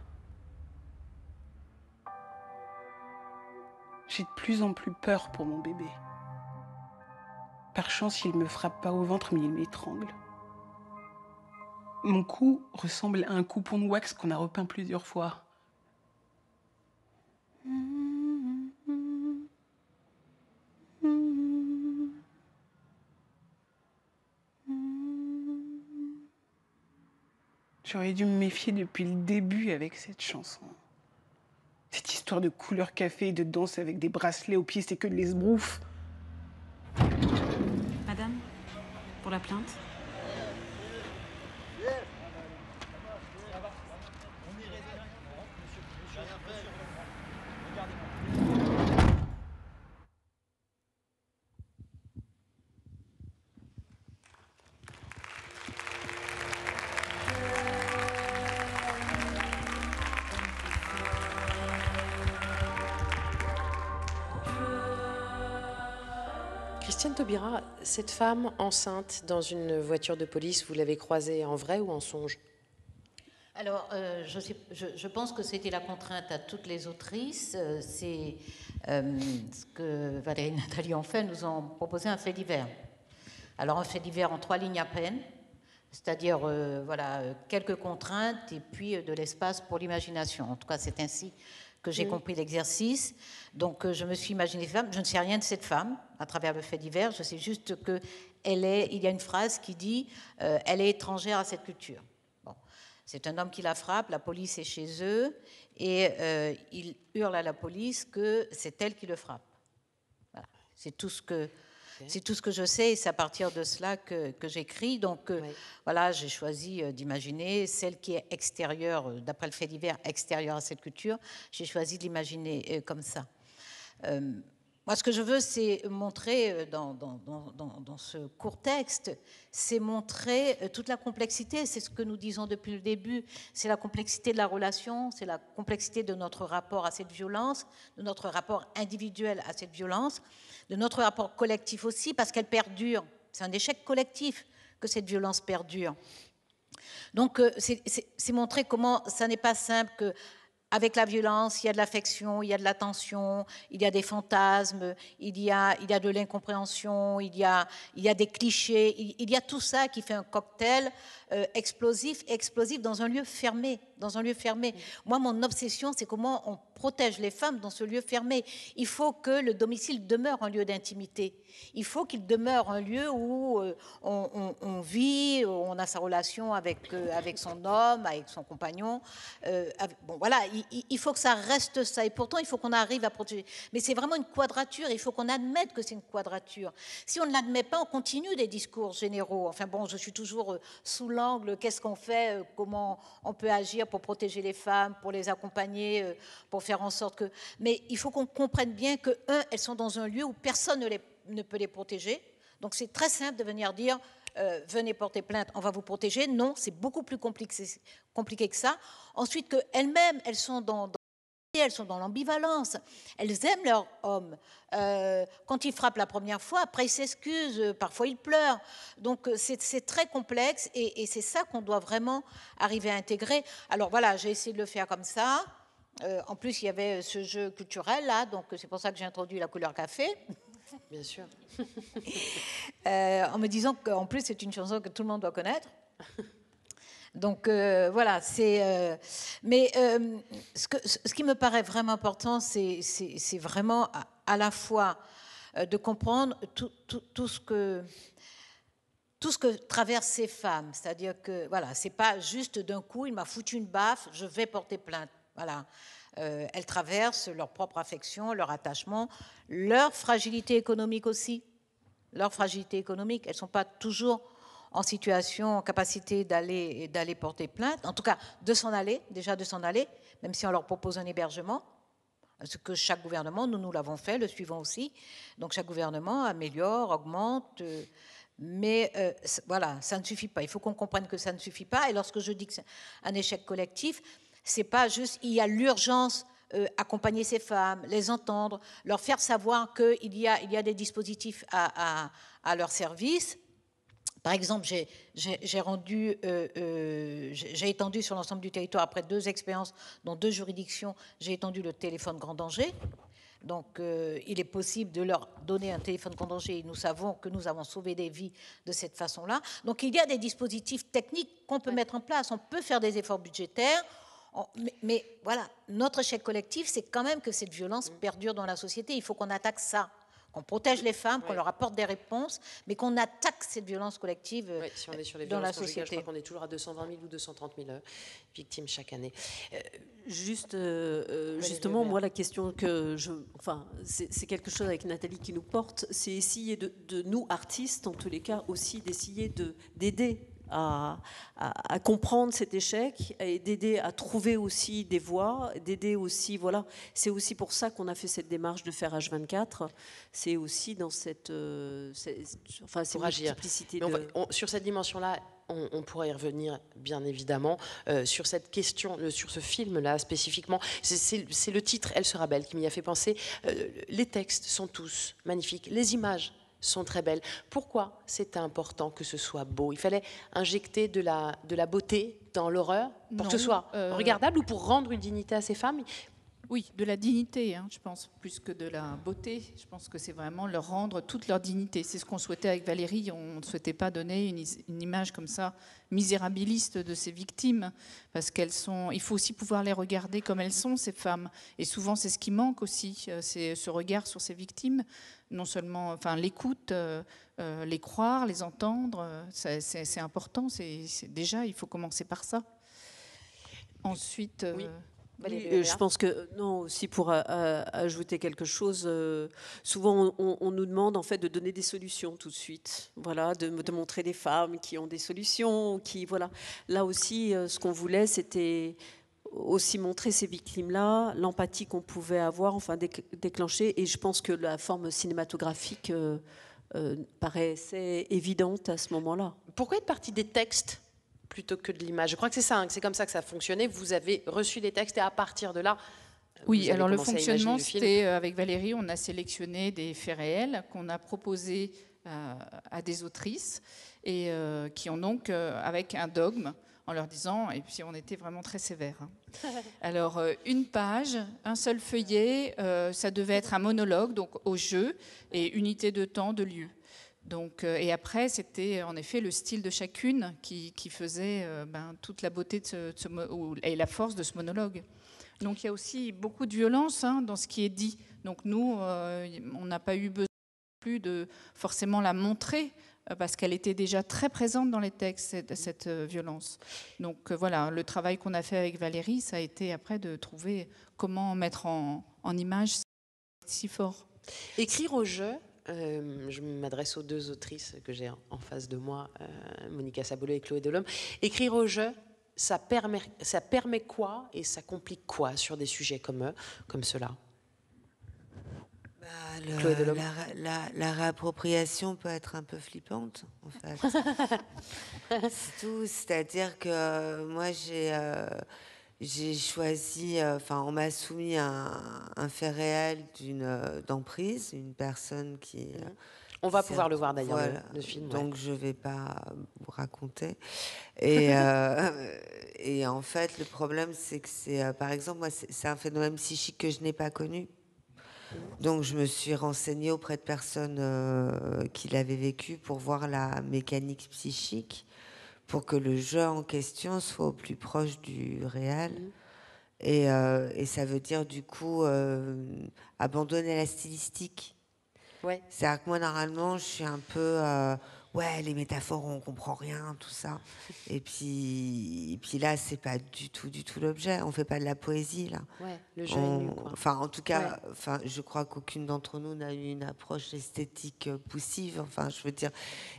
J'ai de plus en plus peur pour mon bébé. Par chance, il me frappe pas au ventre, mais il m'étrangle. Mon cou ressemble à un coupon de wax qu'on a repeint plusieurs fois. J'aurais dû me méfier depuis le début avec cette chanson. Cette histoire de couleur café et de danse avec des bracelets aux pieds, c'est que de l'esbrouf. Madame, pour la plainte. Christiane Taubira, cette femme enceinte dans une voiture de police, vous l'avez croisée en vrai ou en songe? Alors, je pense que c'était la contrainte à toutes les autrices. C'est ce que Valérie et Nathalie ont fait, nous ont proposé un fait divers. Alors, un fait divers en 3 lignes à peine, c'est-à-dire voilà, quelques contraintes et puis de l'espace pour l'imagination. En tout cas, c'est ainsi que j'ai compris l'exercice. Donc, je me suis imaginé femme. Je ne sais rien de cette femme à travers le fait divers. Je sais juste que il y a une phrase qui dit elle est étrangère à cette culture. Bon. C'est un homme qui la frappe, la police est chez eux, et il hurle à la police que c'est elle qui le frappe. Voilà. C'est tout ce que je sais, et c'est à partir de cela que j'écris. Donc, voilà, j'ai choisi d'imaginer celle qui est extérieure, d'après le fait divers, extérieure à cette culture. J'ai choisi de l'imaginer comme ça. Moi, ce que je veux, c'est montrer, dans ce court texte, c'est montrer toute la complexité. C'est ce que nous disons depuis le début. C'est la complexité de la relation, c'est la complexité de notre rapport à cette violence, de notre rapport individuel à cette violence, de notre rapport collectif aussi, parce qu'elle perdure. C'est un échec collectif que cette violence perdure. Donc, c'est montrer comment ça n'est pas simple que avec la violence, il y a de l'affection, il y a de l'attention, il y a des fantasmes, il y a de l'incompréhension, il y a des clichés, il y a tout ça qui fait un cocktail explosif dans un lieu fermé. Moi, mon obsession, c'est comment on protège les femmes dans ce lieu fermé. Il faut que le domicile demeure un lieu d'intimité. Il faut qu'il demeure un lieu où on vit, où on a sa relation avec son homme, avec son compagnon. Bon, voilà, il faut que ça reste ça. Et pourtant, il faut qu'on arrive à protéger. Mais c'est vraiment une quadrature. Il faut qu'on admette que c'est une quadrature. Si on ne l'admet pas, on continue des discours généraux. Enfin bon, je suis toujours sous l'angle, qu'est-ce qu'on fait, comment on peut agir pour protéger les femmes, pour les accompagner, pour faire en sorte que... Mais il faut qu'on comprenne bien que, elles sont dans un lieu où personne ne peut les protéger. Donc c'est très simple de venir dire venez porter plainte, on va vous protéger. Non, c'est beaucoup plus compliqué que ça. Ensuite, qu'elles-mêmes, elles sont dans l'ambivalence. Elles aiment leur homme. Quand il frappe la première fois, après ils s'excusent, parfois ils pleurent. Donc c'est très complexe et c'est ça qu'on doit vraiment arriver à intégrer. Alors voilà, j'ai essayé de le faire comme ça. En plus, il y avait ce jeu culturel là, donc c'est pour ça que j'ai introduit la couleur café. Bien sûr. En me disant qu'en plus, c'est une chanson que tout le monde doit connaître. Donc voilà, mais ce qui me paraît vraiment important, c'est vraiment à la fois de comprendre tout ce que traversent ces femmes. C'est-à-dire que voilà, c'est pas juste d'un coup, il m'a foutu une baffe, je vais porter plainte. Voilà. Elles traversent leur propre affection, leur attachement, leur fragilité économique aussi. Leur fragilité économique, elles ne sont pas toujours en situation, en capacité d'aller porter plainte, en tout cas de s'en aller, même si on leur propose un hébergement, ce que chaque gouvernement, nous l'avons fait, le suivant aussi, donc chaque gouvernement améliore, augmente, mais voilà, ça ne suffit pas, il faut qu'on comprenne que ça ne suffit pas, et lorsque je dis que c'est un échec collectif, c'est pas juste, il y a l'urgence, accompagner ces femmes, les entendre, leur faire savoir qu'il y a des dispositifs à leur service. Par exemple, j'ai étendu sur l'ensemble du territoire, après 2 expériences dans 2 juridictions, j'ai étendu le téléphone grand danger. Donc, il est possible de leur donner un téléphone grand danger et nous savons que nous avons sauvé des vies de cette façon-là. Donc, il y a des dispositifs techniques qu'on peut mettre en place. On peut faire des efforts budgétaires. Mais voilà, notre échec collectif, c'est quand même que cette violence perdure dans la société. Il faut qu'on attaque ça, qu'on protège les femmes, qu'on leur apporte des réponses, mais qu'on attaque cette violence collective si on est sur les dans la violences conjugales, société. je crois qu'on est toujours à 220 000 ou 230 000 victimes chaque année. Justement, moi, la question que c'est quelque chose avec Nathalie qui nous porte, c'est essayer de nous, artistes, en tous les cas, aussi d'essayer d'aider à comprendre cet échec et d'aider à trouver aussi des voies, d'aider aussi, voilà, c'est aussi pour ça qu'on a fait cette démarche de faire H24, c'est aussi dans cette multiplicité sur cette dimension-là, on pourrait y revenir, bien évidemment, sur cette question, sur ce film-là spécifiquement. C'est le titre, Elle sera belle, qui m'y a fait penser. Les textes sont tous magnifiques, les images sont très belles. Pourquoi c'était important que ce soit beau? Il fallait injecter de la beauté dans l'horreur pour que ce soit regardable ou pour rendre une dignité à ces femmes? Oui, de la dignité, je pense, plus que de la beauté. Je pense que c'est vraiment leur rendre toute leur dignité. C'est ce qu'on souhaitait avec Valérie. On ne souhaitait pas donner une image comme ça, misérabiliste de ces victimes, parce qu'elles sont... Il faut aussi pouvoir les regarder comme elles sont, ces femmes. Et souvent, c'est ce qui manque aussi, c'est ce regard sur ces victimes. Non seulement, l'écoute, les croire, les entendre, c'est important. Déjà, il faut commencer par ça. Ensuite... Oui. Je pense que, non, aussi pour ajouter quelque chose, souvent on nous demande en fait de donner des solutions tout de suite, voilà, de montrer des femmes qui ont des solutions, voilà. Là aussi, ce qu'on voulait, c'était aussi montrer ces victimes-là, l'empathie qu'on pouvait avoir, déclencher, et je pense que la forme cinématographique paraissait évidente à ce moment-là. Pourquoi être partie des textes plutôt que de l'image? Je crois que c'est ça, c'est comme ça que ça fonctionnait. Vous avez reçu les textes et à partir de là... Oui, alors le fonctionnement, c'était avec Valérie, on a sélectionné des faits réels qu'on a proposés à des autrices et qui ont donc, avec un dogme, en leur disant, et puis on était vraiment très sévères. Alors, une page, un seul feuillet, ça devait être un monologue, donc au jeu, et unité de temps, de lieu. Donc, et après, c'était en effet le style de chacune qui faisait toute la beauté et la force de ce monologue. Donc il y a aussi beaucoup de violence dans ce qui est dit. Donc nous, on n'a pas eu besoin plus de forcément la montrer, parce qu'elle était déjà très présente dans les textes, cette violence. Donc voilà, le travail qu'on a fait avec Valérie, ça a été après de trouver comment mettre en image si fort. Écrire au jeu, je m'adresse aux deux autrices que j'ai en face de moi, Monica Sabolo et Chloé Delhomme. Écrire au jeu, ça permet quoi et ça complique quoi sur des sujets comme ceux-là? La réappropriation peut être un peu flippante, en fait. C'est tout. C'est-à-dire que moi, j'ai choisi... Enfin, on m'a soumis un fait réel d'emprise, une personne qui... On va pouvoir le voir d'ailleurs, voilà, le film. Donc, je ne vais pas vous raconter. Et en fait, le problème, c'est que par exemple, moi, c'est un phénomène psychique que je n'ai pas connu. Donc, je me suis renseignée auprès de personnes qui l'avaient vécu pour voir la mécanique psychique, pour que le jeu en question soit au plus proche du réel. Et ça veut dire, du coup, abandonner la stylistique. Ouais. C'est-à-dire que moi, normalement, je suis un peu... ouais, les métaphores, on comprend rien, tout ça. Et puis là, c'est pas du tout l'objet. On fait pas de la poésie, là. Ouais, le jeu est nu, quoi. Enfin, en tout cas, je crois qu'aucune d'entre nous n'a eu une approche esthétique poussive. Enfin, je veux dire,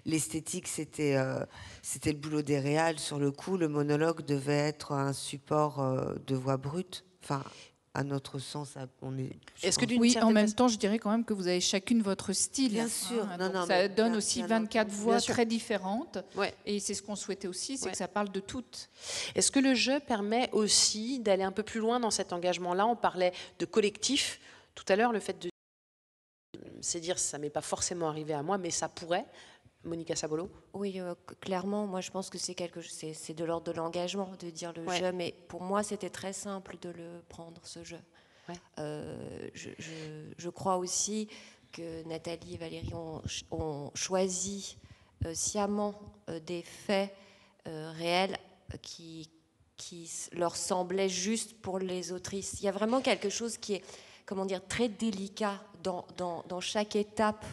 l'esthétique, c'était le boulot des réals. Sur le coup, le monologue devait être un support de voix brute. Enfin... à notre sens, on est... Oui, en même temps, je dirais quand même que vous avez chacune votre style. Bien sûr. Ça donne aussi 24 voix très différentes. Ouais. Et c'est ce qu'on souhaitait aussi, c'est que ça parle de toutes. Est-ce que le jeu permet aussi d'aller un peu plus loin dans cet engagement-là? On parlait de collectif. Tout à l'heure, le fait de... c'est dire, ça ne m'est pas forcément arrivé à moi, mais ça pourrait... Monica Sabolo? Oui, clairement, moi je pense que c'est de l'ordre de l'engagement de dire le jeu, mais pour moi c'était très simple de le prendre, ce jeu. Ouais. Je crois aussi que Nathalie et Valérie ont choisi sciemment des faits réels qui leur semblaient justes pour les autrices. Il y a vraiment quelque chose qui est, comment dire, très délicat dans chaque étape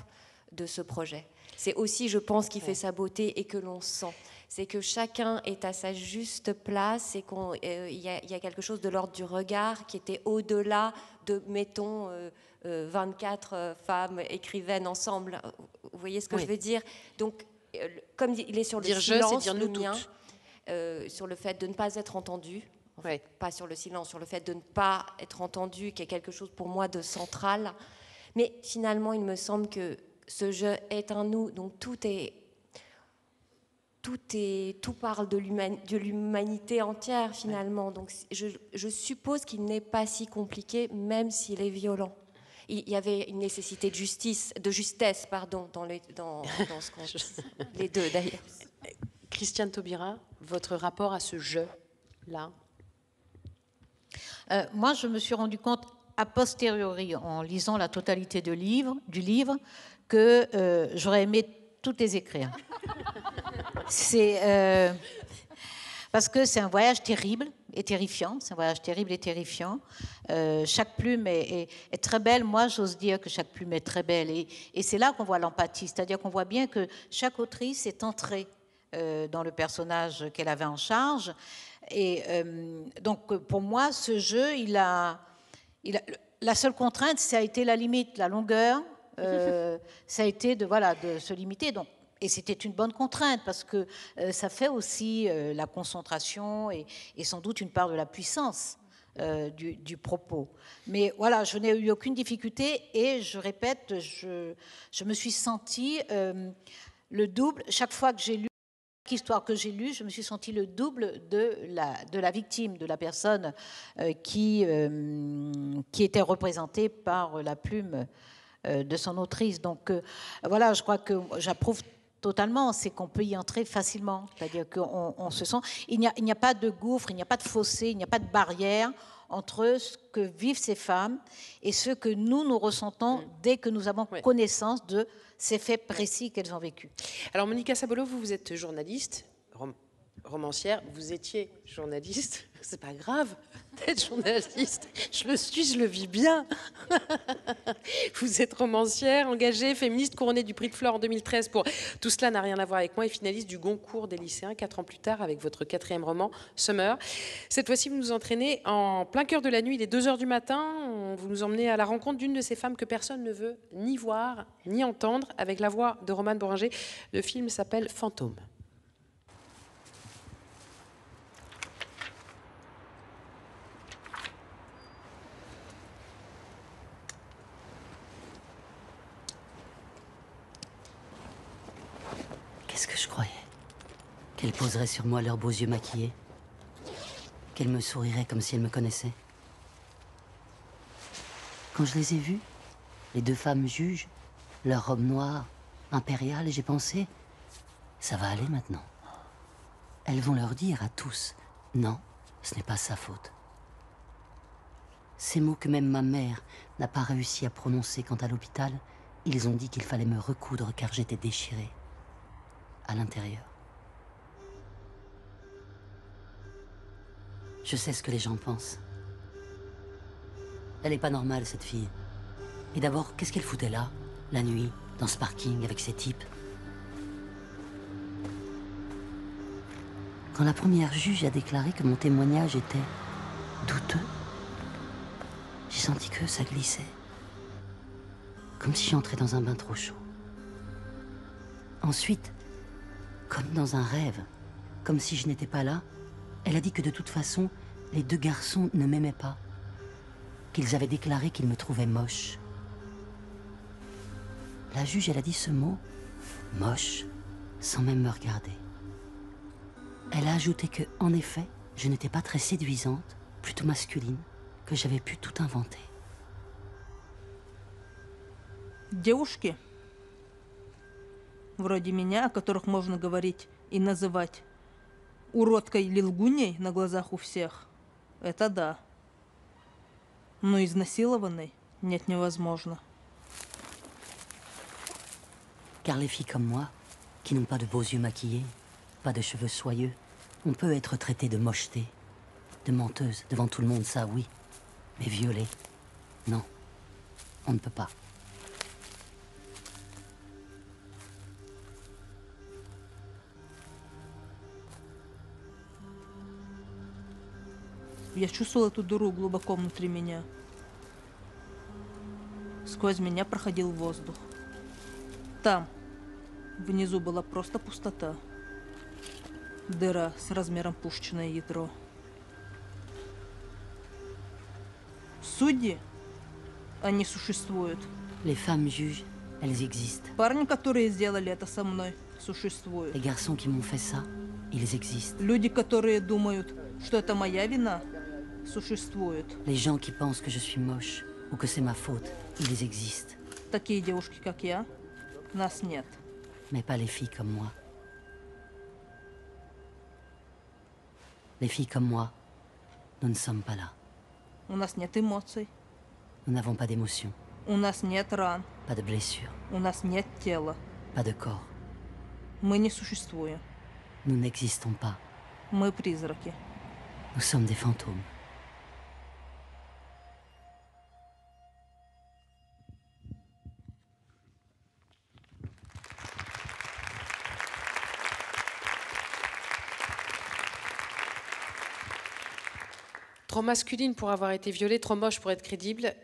de ce projet. C'est aussi, je pense, qui fait sa beauté et que l'on sent. C'est que chacun est à sa juste place et qu'il y a quelque chose de l'ordre du regard qui était au-delà de, mettons, 24 femmes écrivaines ensemble. Vous voyez ce que je veux dire? Donc, comme il est sur le silence, le mien, sur le fait de ne pas être entendu, en fait, pas sur le silence, sur le fait de ne pas être entendu, qui est quelque chose pour moi de central. Mais finalement, il me semble que ce jeu est un nous, donc tout parle de l'humanité entière finalement. Donc je suppose qu'il n'est pas si compliqué, même s'il est violent. Il y avait une nécessité de justesse, pardon, dans ce qu'on les deux d'ailleurs. Christiane Taubira, votre rapport à ce jeu-là? Moi, je me suis rendu compte a posteriori, en lisant la totalité du livre, que j'aurais aimé toutes les écrire. Parce que c'est un voyage terrible et terrifiant. C'est un voyage terrible et terrifiant. Chaque plume est très belle. Moi, j'ose dire que chaque plume est très belle. Et c'est là qu'on voit l'empathie. C'est-à-dire qu'on voit bien que chaque autrice est entrée dans le personnage qu'elle avait en charge. Et donc, pour moi, ce jeu, la seule contrainte, ça a été la limite, la longueur. Ça a été de se limiter. Donc, et c'était une bonne contrainte parce que ça fait aussi la concentration et sans doute une part de la puissance du propos. Mais voilà, je n'ai eu aucune difficulté et je répète, je me suis sentie le double. Chaque fois que j'ai lu l'histoire que j'ai lue, je me suis sentie le double de la victime, de la personne qui était représentée par la plume de son autrice. Donc voilà, je crois que j'approuve totalement, c'est qu'on peut y entrer facilement. C'est-à-dire qu'on se sent... Il n'y a pas de gouffre, il n'y a pas de fossé, il n'y a pas de barrière entre ce que vivent ces femmes et ce que nous ressentons dès que nous avons connaissance de ces faits précis qu'elles ont vécus. Alors Monica Sabolo, vous êtes journaliste, romancière, vous étiez journaliste, c'est pas grave d'être journaliste, je le suis, je le vis bien. Vous êtes romancière, engagée, féministe, couronnée du prix de Flore en 2013 pour Tout cela n'a rien à voir avec moi et finaliste du Goncourt des lycéens 4 ans plus tard avec votre 4e roman, Summer. Cette fois-ci, vous nous entraînez en plein cœur de la nuit, il est 2 h du matin, vous nous emmenez à la rencontre d'une de ces femmes que personne ne veut ni voir, ni entendre, avec la voix de Romane Bourringer. Le film s'appelle Fantôme. Qu'est-ce que je croyais? Qu'elles poseraient sur moi leurs beaux yeux maquillés? Qu'elles me souriraient comme si elles me connaissaient? Quand je les ai vues, les 2 femmes juges, leur robe noire, impériale, j'ai pensé, ça va aller maintenant. Elles vont leur dire à tous, non, ce n'est pas sa faute. Ces mots que même ma mère n'a pas réussi à prononcer quand à l'hôpital, ils ont dit qu'il fallait me recoudre car j'étais déchirée. À l'intérieur. Je sais ce que les gens pensent. Elle n'est pas normale, cette fille. Et d'abord, qu'est-ce qu'elle foutait là, la nuit, dans ce parking, avec ces types? Quand la première juge a déclaré que mon témoignage était douteux, j'ai senti que ça glissait. Comme si j'entrais dans un bain trop chaud. Ensuite, comme dans un rêve, comme si je n'étais pas là, elle a dit que de toute façon, les 2 garçons ne m'aimaient pas. Qu'ils avaient déclaré qu'ils me trouvaient moche. La juge, elle a dit ce mot, moche, sans même me regarder. Elle a ajouté que, en effet, je n'étais pas très séduisante, plutôt masculine, que j'avais pu tout inventer. Девушки, вроде меня, о которых можно говорить и называть уродкой или лгуней на глазах у всех, это да. Но изнасилованной нет, невозможно. Car les filles comme moi, qui n'ont pas de beaux yeux maquillés, pas de cheveux soyeux, on peut être traitée de mocheté, de menteuse devant tout le monde, ça oui. Mais violée, non, on ne peut pas. Я чувствовала эту дыру глубоко внутри меня. Сквозь меня проходил воздух. Там, внизу, была просто пустота. Дыра с размером пушечное ядро. Судьи, они существуют. Les femmes juges, elles existent. Парни, которые сделали это со мной, существуют. Les garçons qui m'ont fait ça, ils existent. Люди, которые думают, что это моя вина, существуют. Les gens qui pensent que je suis moche ou que c'est ma faute, ils existent. Такие девушки, как я, нас нет. Mais pas les filles comme moi. Les filles comme moi, nous ne sommes pas là. У нас нет эмоций. Nous n'avons pas d'émotions, У нас нет ран. pas de blessures, У нас нет тела. pas de corps. Мы не существуем. Nous n'existons pas. Мы призраки. Nous sommes des fantômes. Trop masculine pour avoir été violée, trop moche pour être crédible.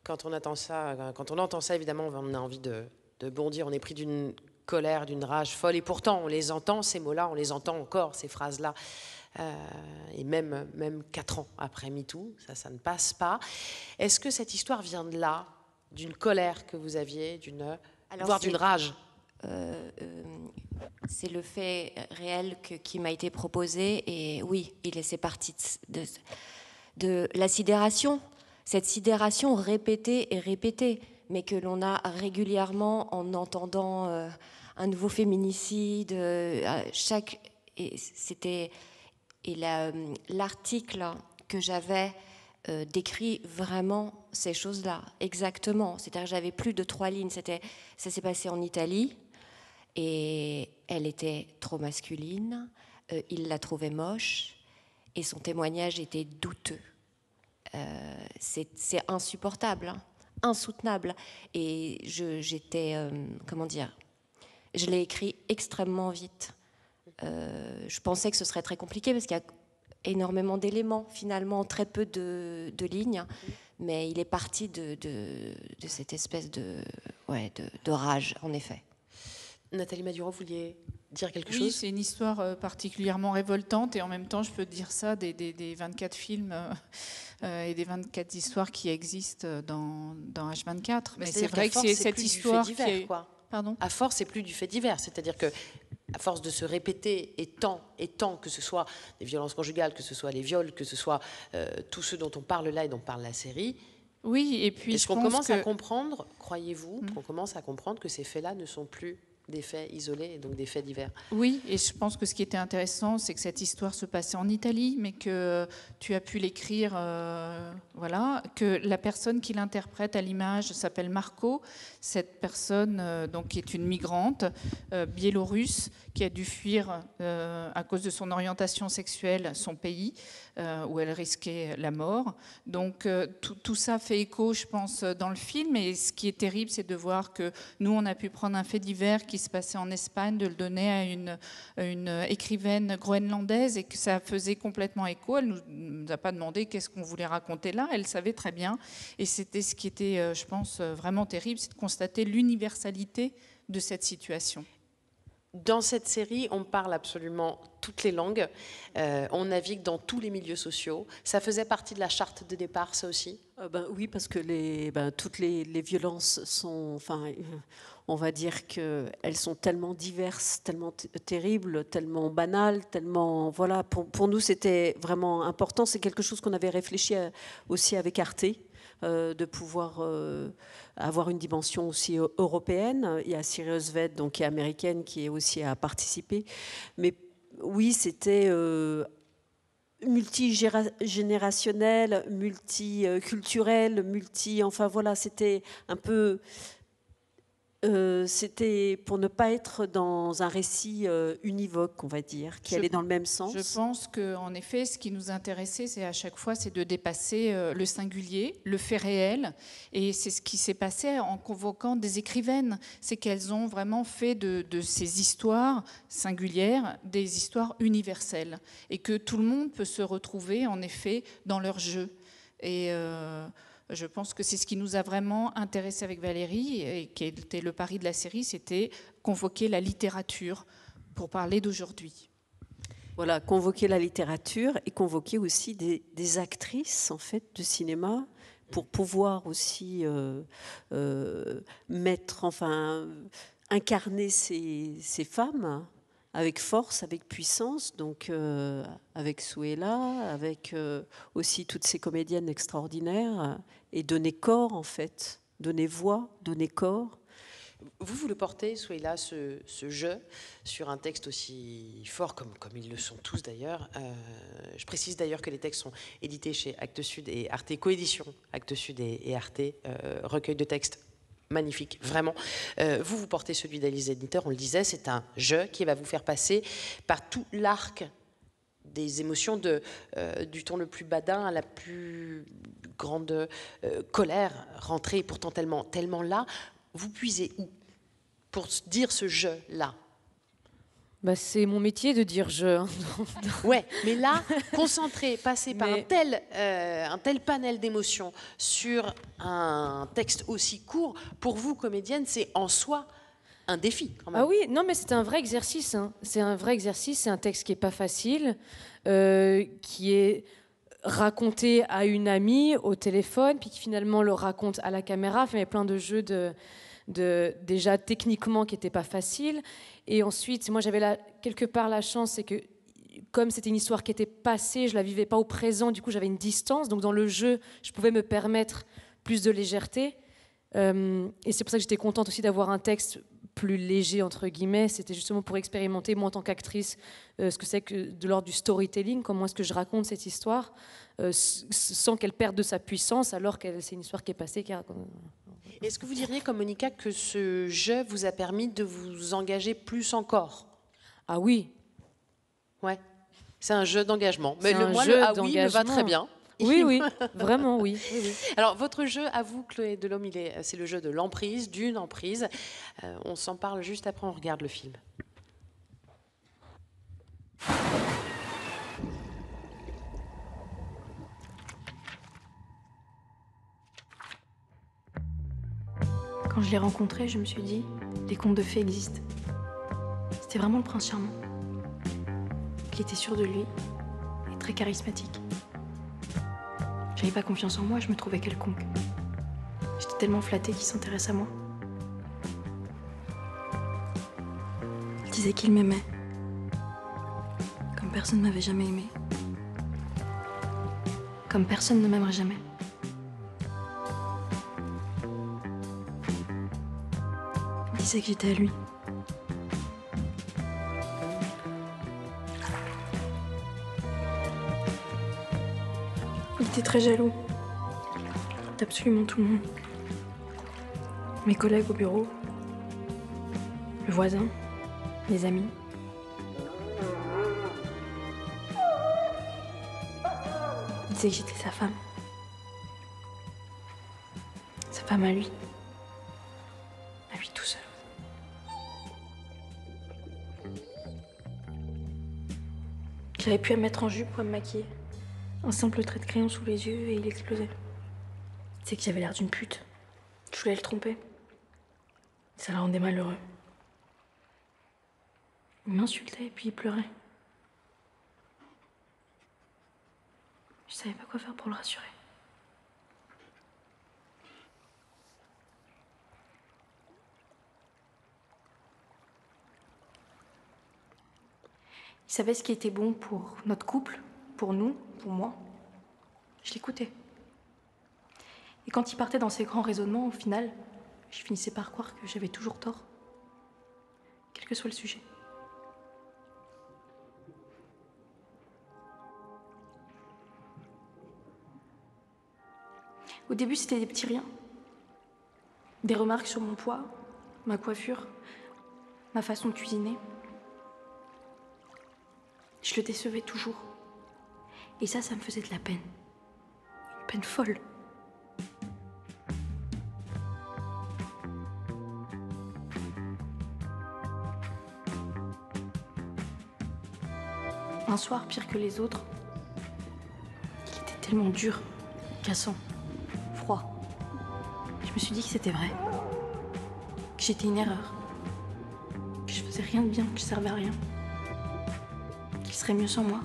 Quand on entend ça, évidemment, on a envie de bondir. On est pris d'une colère, d'une rage folle. Et pourtant, on les entend, ces mots-là, on les entend encore, ces phrases-là. Et même 4 ans après MeToo, ça ne passe pas. Est-ce que cette histoire vient de là, d'une colère que vous aviez, voire d'une rage? C'est le fait réel qui m'a été proposé. Et oui, c'est parti de la sidération. Cette sidération répétée et répétée, mais que l'on a régulièrement en entendant un nouveau féminicide. L'article que j'avais décrit vraiment ces choses-là, exactement. C'est-à-dire que j'avais plus de 3 lignes. Ça s'est passé en Italie et elle était trop masculine. il la trouvait moche et son témoignage était douteux. C'est insupportable, hein, insoutenable. Et j'étais, comment dire, je l'ai écrit extrêmement vite. Je pensais que ce serait très compliqué parce qu'il y a énormément d'éléments, finalement, très peu de lignes. Mais il est parti de cette espèce de rage, en effet. Nathalie Maduro, vous vouliez dire quelque chose? Oui, c'est une histoire particulièrement révoltante et en même temps, je peux dire ça des 24 films et des 24 histoires qui existent dans H24. Mais c'est vrai que c'est cette histoire qui est... Pardon ? À force, c'est plus du fait divers. C'est-à-dire que à force de se répéter, et tant, que ce soit les violences conjugales, que ce soit les viols, que ce soit tous ceux dont on parle là et dont parle la série. Oui, et puis est-ce qu'on commence à comprendre, croyez-vous, qu'on commence à comprendre que ces faits-là ne sont plus des faits isolés et donc des faits divers? Oui, et je pense que ce qui était intéressant, c'est que cette histoire se passait en Italie, mais que tu as pu l'écrire, voilà, que la personne qui l'interprète à l'image s'appelle Marco. Cette personne, donc, qui est une migrante biélorusse qui a dû fuir à cause de son orientation sexuelle son pays, où elle risquait la mort. Donc tout ça fait écho, je pense, dans le film. Et ce qui est terrible, c'est de voir que nous, on a pu prendre un fait divers qui se passait en Espagne, de le donner à une écrivaine groenlandaise et que ça faisait complètement écho. Elle ne nous a pas demandé qu'est-ce qu'on voulait raconter là. Elle savait très bien. Et c'était ce qui était, je pense, vraiment terrible, c'est de constater l'universalité de cette situation. Dans cette série, on parle absolument toutes les langues. On navigue dans tous les milieux sociaux. Ça faisait partie de la charte de départ, ça aussi? Oui, parce que toutes les violences sont... Enfin, on va dire qu'elles sont tellement diverses, tellement terribles, tellement banales, tellement... Voilà, pour nous, c'était vraiment important. C'est quelque chose qu'on avait réfléchi aussi avec Arte. De pouvoir avoir une dimension aussi européenne. Il y a Sirius Ved, donc, qui est américaine, qui est aussi à participer. Mais oui, c'était multigénérationnel, multiculturel, enfin voilà, c'était un peu... c'était pour ne pas être dans un récit univoque, on va dire, qui allait dans le même sens. Je pense qu'en effet, ce qui nous intéressait, c'est à chaque fois, c'est de dépasser le singulier, le fait réel. Et c'est ce qui s'est passé en convoquant des écrivaines. C'est qu'elles ont vraiment fait de ces histoires singulières des histoires universelles. Et que tout le monde peut se retrouver, en effet, dans leur jeu. Et... je pense que c'est ce qui nous a vraiment intéressé avec Valérie et qui était le pari de la série, c'était convoquer la littérature pour parler d'aujourd'hui. Voilà, convoquer la littérature et convoquer aussi des actrices en fait de cinéma pour pouvoir aussi incarner ces femmes avec force, avec puissance, donc avec Suella, avec aussi toutes ces comédiennes extraordinaires, et donner corps en fait, donner voix, donner corps. Vous le portez, Suella, ce jeu, sur un texte aussi fort comme ils le sont tous d'ailleurs. Je précise d'ailleurs que les textes sont édités chez Actes Sud et Arte, coédition Actes Sud et Arte, recueil de textes magnifique, vraiment. Vous portez celui d'Alice Ednitter, on le disait, c'est un jeu qui va vous faire passer par tout l'arc des émotions du ton le plus badin à la plus grande colère, rentrée pourtant tellement là. Vous puisez où pour dire ce jeu-là? C'est mon métier de dire je. Ouais, mais là, concentré, passer par un tel panel d'émotions sur un texte aussi court, pour vous, comédienne, c'est en soi un défi, quand même. Ah oui, non, mais c'est un vrai exercice. Hein. C'est un vrai exercice, c'est un texte qui n'est pas facile, qui est raconté à une amie au téléphone, puis qui finalement le raconte à la caméra. Il y avait plein de jeux déjà techniquement qui n'étaient pas faciles. Et ensuite, moi j'avais quelque part la chance, c'est que comme c'était une histoire qui était passée, je ne la vivais pas au présent, du coup j'avais une distance. Donc dans le jeu, je pouvais me permettre plus de légèreté. Et c'est pour ça que j'étais contente aussi d'avoir un texte plus léger, entre guillemets. C'était justement pour expérimenter, moi en tant qu'actrice, ce que c'est que de l'ordre du storytelling, comment est-ce que je raconte cette histoire sans qu'elle perde de sa puissance, alors que c'est une histoire qui est passée. Est-ce que vous diriez, comme Monica, que ce jeu vous a permis de vous engager plus encore? Ah oui. Ouais. C'est un jeu d'engagement. Mais C'est un moi, jeu le ah oui me va d'engagement. très bien. Oui, oui, vraiment, oui. Oui, oui. Alors, votre jeu, à vous, Chloé Delhomme, c'est le jeu de l'emprise, d'une emprise. On s'en parle juste après, on regarde le film. Quand je l'ai rencontré, je me suis dit, les contes de fées existent. C'était vraiment le prince charmant. Il était sûr de lui et très charismatique. J'avais pas confiance en moi, je me trouvais quelconque. J'étais tellement flattée qu'il s'intéresse à moi. Il disait qu'il m'aimait. Comme personne ne m'avait jamais aimé. Comme personne ne m'aimerait jamais. Il disait que j'étais à lui. Il était très jaloux d'absolument tout le monde. Mes collègues au bureau, le voisin, mes amis. Il disait que j'étais sa femme. Sa femme à lui. À lui tout seul. J'avais pu à me mettre en jupe ou à me maquiller. Un simple trait de crayon sous les yeux et il explosait. C'est que j'avais l'air d'une pute. Je voulais le tromper. Ça le rendait malheureux. Il m'insultait et puis il pleurait. Je savais pas quoi faire pour le rassurer. Il savait ce qui était bon pour notre couple, pour nous, pour moi. Je l'écoutais. Et quand il partait dans ses grands raisonnements, au final, je finissais par croire que j'avais toujours tort. Quel que soit le sujet. Au début, c'était des petits riens. Des remarques sur mon poids, ma coiffure, ma façon de cuisiner. Je le décevais toujours. Et ça me faisait de la peine. Une peine folle. Un soir, pire que les autres, il était tellement dur, cassant, froid. Je me suis dit que c'était vrai. Que j'étais une erreur. Que je faisais rien de bien, que je servais à rien. Qu'il serait mieux sans moi.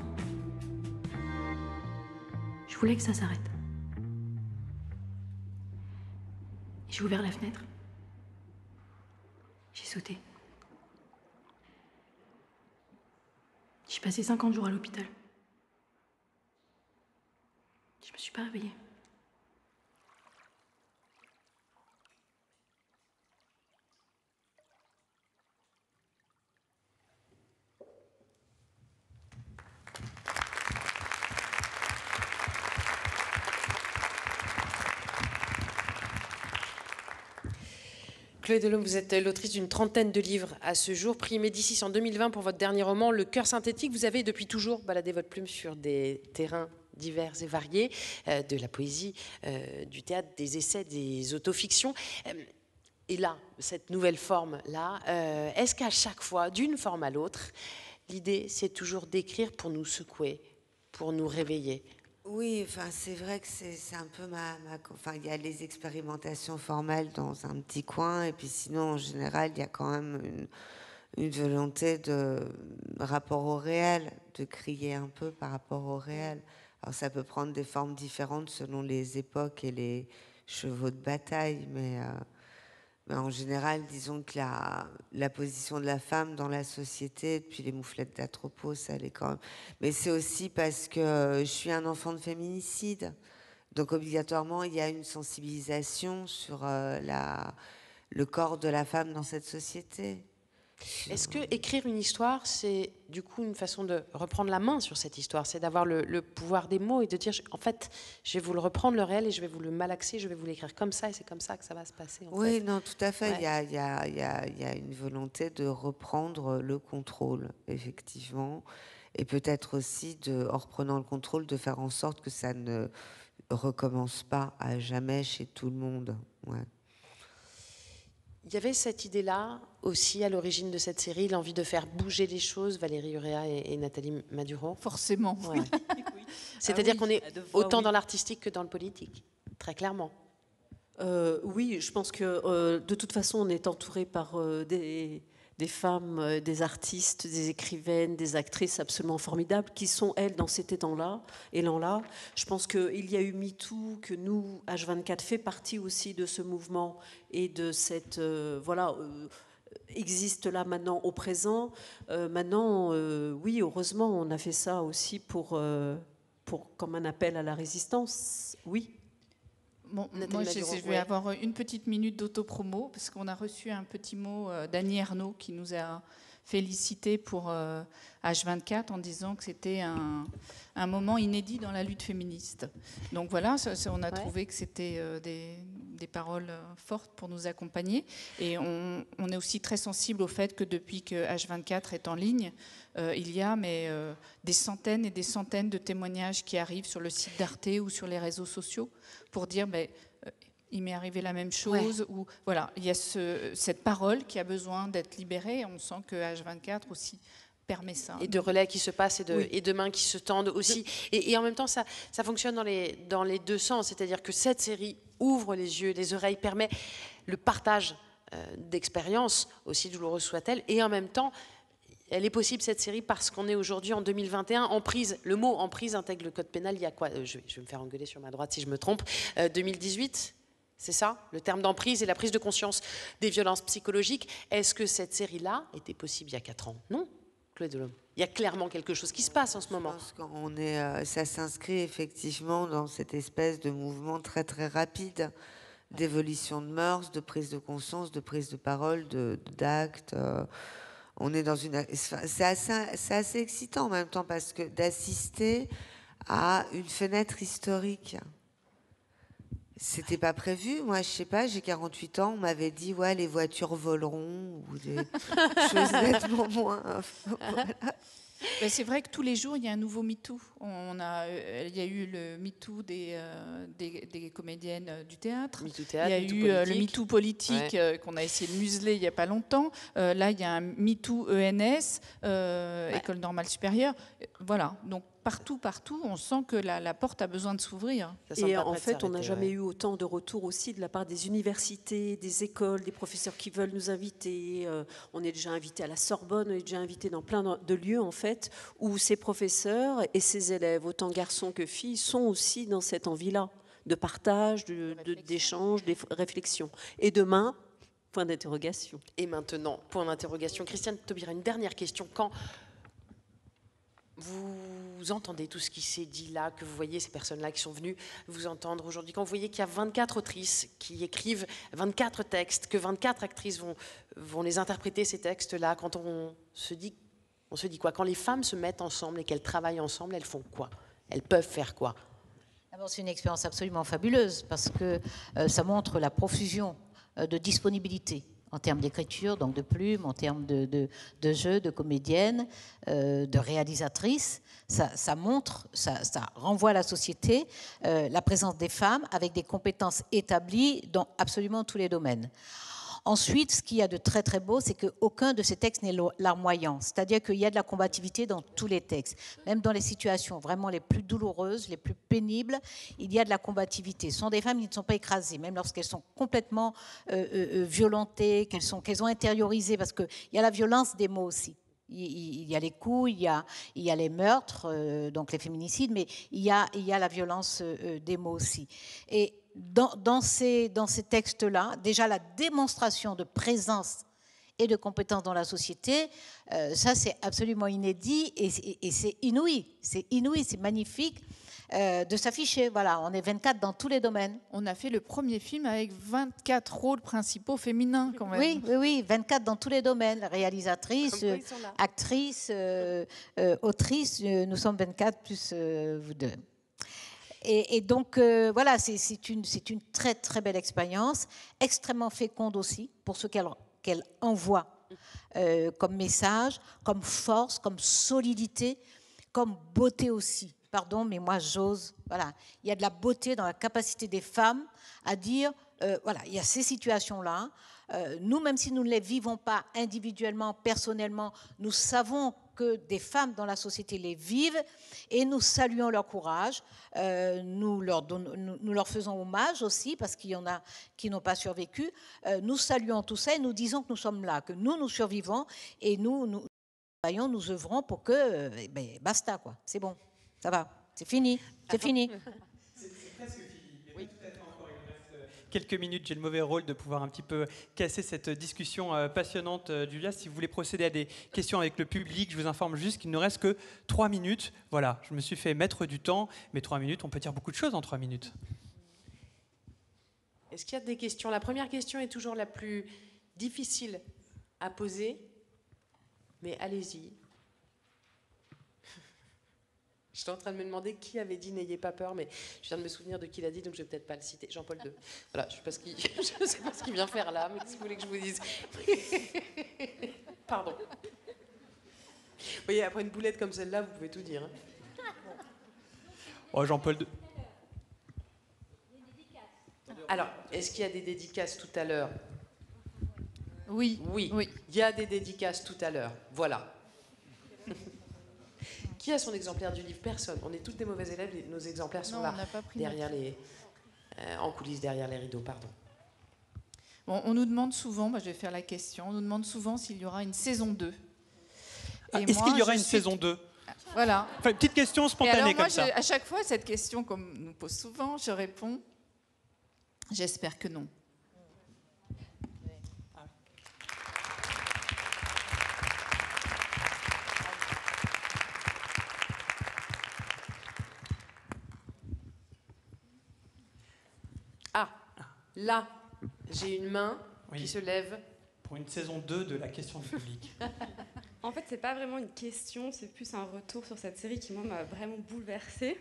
Je voulais que ça s'arrête. J'ai ouvert la fenêtre. J'ai sauté. J'ai passé 50 jours à l'hôpital. Je me suis pas réveillée. Chloé Delhomme, vous êtes l'autrice d'une trentaine de livres à ce jour, prix Médicis en 2020 pour votre dernier roman, Le cœur synthétique. Vous avez depuis toujours baladé votre plume sur des terrains divers et variés, de la poésie, du théâtre, des essais, des autofictions. Et là, cette nouvelle forme-là, est-ce qu'à chaque fois, d'une forme à l'autre, l'idée, c'est toujours d'écrire pour nous secouer, pour nous réveiller? Oui, enfin, c'est vrai que c'est un peu enfin, il y a les expérimentations formelles dans un petit coin, et puis sinon, en général, il y a quand même une volonté de rapport au réel, de crier un peu par rapport au réel. Alors, ça peut prendre des formes différentes selon les époques et les chevaux de bataille, mais en général, disons que la position de la femme dans la société, depuis les mouflettes d'Atropos, ça l'est quand même. Mais c'est aussi parce que je suis un enfant de féminicide. Donc obligatoirement, il y a une sensibilisation sur le corps de la femme dans cette société. Est-ce que écrire une histoire, c'est du coup une façon de reprendre la main sur cette histoire, c'est d'avoir le pouvoir des mots et de dire, en fait, je vais vous le reprendre le réel et je vais vous le malaxer, je vais vous l'écrire comme ça et c'est comme ça que ça va se passer. Oui, non, tout à fait. Ouais. Il y a une volonté de reprendre le contrôle, effectivement. et peut-être aussi, en reprenant le contrôle, de faire en sorte que ça ne recommence pas à jamais chez tout le monde. Ouais. Il y avait cette idée-là aussi à l'origine de cette série, l'envie de faire bouger les choses, Valérie Urrea et Nathalie Maduro. Forcément. Ouais. C'est-à-dire qu'on est autant oui. dans l'artistique que dans le politique, très clairement. Oui, je pense que de toute façon, on est entouré par des femmes, des artistes, des écrivaines, des actrices absolument formidables qui sont, elles, dans cet élan-là. Je pense qu'il y a eu MeToo, que nous, H24, fait partie aussi de ce mouvement et de cette... existe là maintenant au présent. Oui, heureusement, on a fait ça aussi pour comme un appel à la résistance. Oui. Bon, moi, je vais avoir une petite minute d'autopromo parce qu'on a reçu un petit mot d'Annie Ernaux qui nous a félicité pour H24 en disant que c'était un moment inédit dans la lutte féministe. Donc voilà, on a trouvé que c'était des paroles fortes pour nous accompagner. Et on est aussi très sensible au fait que depuis que H24 est en ligne, il y a des centaines et des centaines de témoignages qui arrivent sur le site d'Arte ou sur les réseaux sociaux pour dire il m'est arrivé la même chose. Ouais. Ou, voilà, il y a cette parole qui a besoin d'être libérée. On sent que H24 aussi permet ça. Et de relais qui se passent et de mains qui se tendent aussi. Et en même temps, ça fonctionne dans les deux sens. C'est-à-dire que cette série ouvre les yeux, les oreilles, permet le partage d'expériences, aussi douloureuses soient-elles. Et en même temps, elle est possible, cette série, parce qu'on est aujourd'hui en 2021 en prise. Le mot en prise intègre le code pénal. Il y a quoi je vais me faire engueuler sur ma droite si je me trompe. 2018, c'est ça, le terme d'emprise et la prise de conscience des violences psychologiques. Est-ce que cette série-là était possible il y a 4 ans? Non, Chloé Delhomme. Il y a clairement quelque chose qui se passe en ce moment. Je pense qu'on ça s'inscrit effectivement dans cette espèce de mouvement très très rapide d'évolution de mœurs, de prise de conscience, de prise de parole, d'actes. On est dans une... C'est assez excitant en même temps parce que d'assister à une fenêtre historique. C'était pas prévu. Moi, je sais pas, j'ai 48 ans, on m'avait dit, ouais, les voitures voleront ou des choses nettement moins... Voilà. Ben, c'est vrai que tous les jours, il y a un nouveau MeToo. Il y a eu le MeToo des comédiennes du théâtre. Il y a eu le MeToo politique qu'on a essayé de museler il n'y a pas longtemps. Là, il y a un MeToo ENS, École normale supérieure. Voilà, donc partout, on sent que la porte a besoin de s'ouvrir. Et en fait, on n'a jamais eu autant de retours aussi de la part des universités, des écoles, des professeurs qui veulent nous inviter. On est déjà invité à la Sorbonne, on est déjà invité dans plein de lieux, en fait, où ces professeurs et ces élèves, autant garçons que filles, sont aussi dans cette envie-là de partage, d'échange, des réflexions. Et demain, point d'interrogation. Et maintenant, point d'interrogation. Christiane Taubira, une dernière question. Quand vous entendez tout ce qui s'est dit là, que vous voyez ces personnes-là qui sont venues vous entendre aujourd'hui, quand vous voyez qu'il y a 24 autrices qui écrivent 24 textes, que 24 actrices vont les interpréter, ces textes-là, quand on se dit quoi? Quand les femmes se mettent ensemble et qu'elles travaillent ensemble, elles font quoi? Elles peuvent faire quoi? D'abord, c'est une expérience absolument fabuleuse parce que ça montre la profusion de disponibilité en termes d'écriture, donc de plumes, en termes de jeux, de comédiennes, de réalisatrices. Ça montre, ça renvoie à la société la présence des femmes avec des compétences établies dans absolument tous les domaines. Ensuite, ce qu'il y a de très très beau, c'est qu'aucun de ces textes n'est larmoyant. C'est-à-dire qu'il y a de la combativité dans tous les textes. Même dans les situations vraiment les plus douloureuses, les plus pénibles, il y a de la combativité. Ce sont des femmes qui ne sont pas écrasées, même lorsqu'elles sont complètement violentées, qu'elles ont intériorisé, parce qu'il y a la violence des mots aussi. Il y a les coups, il y a les meurtres, donc les féminicides, mais il y a la violence des mots aussi. Et dans ces textes-là, déjà la démonstration de présence et de compétence dans la société, ça c'est absolument inédit et c'est inouï. C'est inouï, c'est magnifique de s'afficher. Voilà, on est 24 dans tous les domaines. On a fait le premier film avec 24 rôles principaux féminins quand même. Oui, 24 dans tous les domaines. Réalisatrice, actrice, autrice, nous sommes 24 plus vous deux. Et donc, voilà, c'est une très, très belle expérience, extrêmement féconde aussi, pour ce qu'elle envoie comme message, comme force, comme solidité. comme beauté aussi. Pardon, mais moi j'ose. Voilà, il y a de la beauté dans la capacité des femmes à dire, voilà, il y a ces situations-là. Nous, même si nous ne les vivons pas individuellement, personnellement, nous savons que des femmes dans la société les vivent et nous saluons leur courage. Nous leur faisons hommage aussi parce qu'il y en a qui n'ont pas survécu. Nous saluons tout ça et nous disons que nous sommes là, que nous survivons et nous œuvrons pour que, basta quoi, c'est bon, ça va, c'est fini, c'est fini. C'est presque fini, mais oui. Tout à fait encore, il me reste quelques minutes. J'ai le mauvais rôle de pouvoir un petit peu casser cette discussion passionnante, Julia. Si vous voulez procéder à des questions avec le public, je vous informe juste qu'il ne reste que 3 minutes. Voilà, je me suis fait mettre du temps, mais 3 minutes, on peut dire beaucoup de choses en 3 minutes. Est-ce qu'il y a des questions? La première question est toujours la plus difficile à poser, mais allez-y. J'étais en train de me demander qui avait dit « n'ayez pas peur », mais je viens de me souvenir de qui l'a dit, donc je ne vais peut-être pas le citer. Jean-Paul II. Voilà, je ne sais pas ce qu'il vient faire là, mais qu'est-ce que vous voulez que je vous dise? Pardon. Vous voyez, après une boulette comme celle-là, vous pouvez tout dire. Hein. Oh, Jean-Paul II. Alors, est-ce qu'il y a des dédicaces tout à l'heure? Oui. Oui. Il y a des dédicaces tout à l'heure. Voilà. Qui a son exemplaire du livre? Personne. On est tous des mauvais élèves. Nos exemplaires sont là, derrière en coulisses, derrière les rideaux. Pardon. Bon, on nous demande souvent, je vais faire la question, on nous demande souvent s'il y aura une saison 2. Est-ce qu'il y aura une saison 2? Voilà. Enfin, une petite question spontanée alors, moi, comme ça. À chaque fois, cette question qu'on nous pose souvent, je réponds, j'espère que non. Ah, là, j'ai une main qui se lève. Pour une saison 2 de la question du public. En fait, c'est pas vraiment une question, c'est plus un retour sur cette série qui, moi, m'a vraiment bouleversée.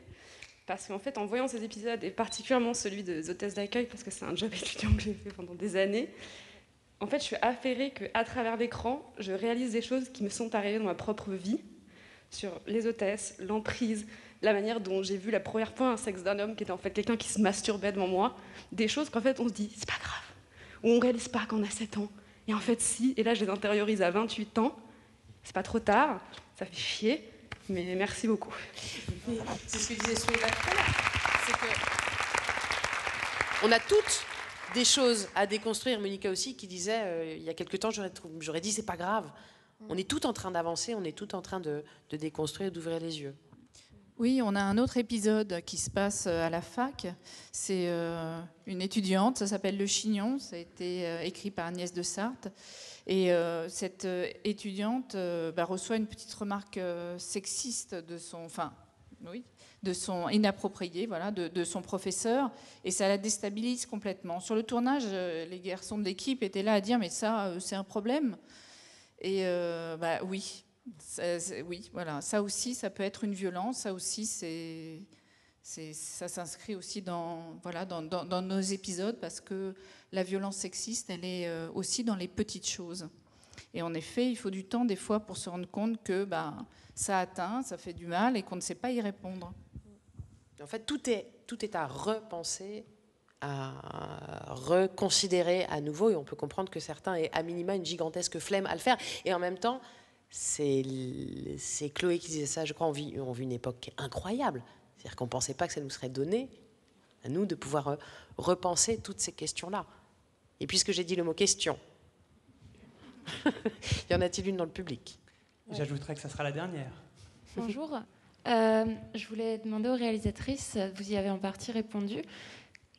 Parce qu'en fait, en voyant ces épisodes, et particulièrement celui de hôtesse d'accueil, parce que c'est un job étudiant que j'ai fait pendant des années, en fait, je suis affairée qu'à travers l'écran, je réalise des choses qui me sont arrivées dans ma propre vie, sur les hôtesses, l'emprise, la manière dont j'ai vu la première fois un sexe d'un homme qui était en fait quelqu'un qui se masturbait devant moi, des choses qu'en fait on se dit, c'est pas grave, ou on réalise pas qu'on a 7 ans, et en fait si, et là je les intériorise à 28 ans, c'est pas trop tard, ça fait chier, mais merci beaucoup. C'est ce que disait Souhaila tout à l'heure, c'est que on a toutes des choses à déconstruire. Monica aussi qui disait, il y a quelque temps, j'aurais dit c'est pas grave. On est tout en train d'avancer, on est tout en train de déconstruire, d'ouvrir les yeux. Oui, on a un autre épisode qui se passe à la fac. C'est une étudiante, ça s'appelle Le Chignon, ça a été écrit par Agnès de Sarthe. Et cette étudiante reçoit une petite remarque sexiste de son inapproprié, voilà, de son professeur, et ça la déstabilise complètement. Sur le tournage, les garçons de l'équipe étaient là à dire mais ça, c'est un problème. Et oui. Oui, voilà. Ça aussi, ça peut être une violence. Ça aussi, ça s'inscrit aussi dans nos épisodes parce que la violence sexiste, elle est aussi dans les petites choses. Et en effet, il faut du temps des fois pour se rendre compte que ça atteint, ça fait du mal et qu'on ne sait pas y répondre. En fait, tout est à repenser, à reconsidérer à nouveau, et on peut comprendre que certains aient à minima une gigantesque flemme à le faire. Et en même temps, c'est Chloé qui disait ça, je crois, on vit une époque incroyable. C'est-à-dire qu'on ne pensait pas que ça nous serait donné, à nous, de pouvoir repenser toutes ces questions-là. Et puisque j'ai dit le mot « question », y en a-t-il une dans le public? J'ajouterais que ça sera la dernière. Bonjour. Je voulais demander aux réalisatrices, vous y avez en partie répondu,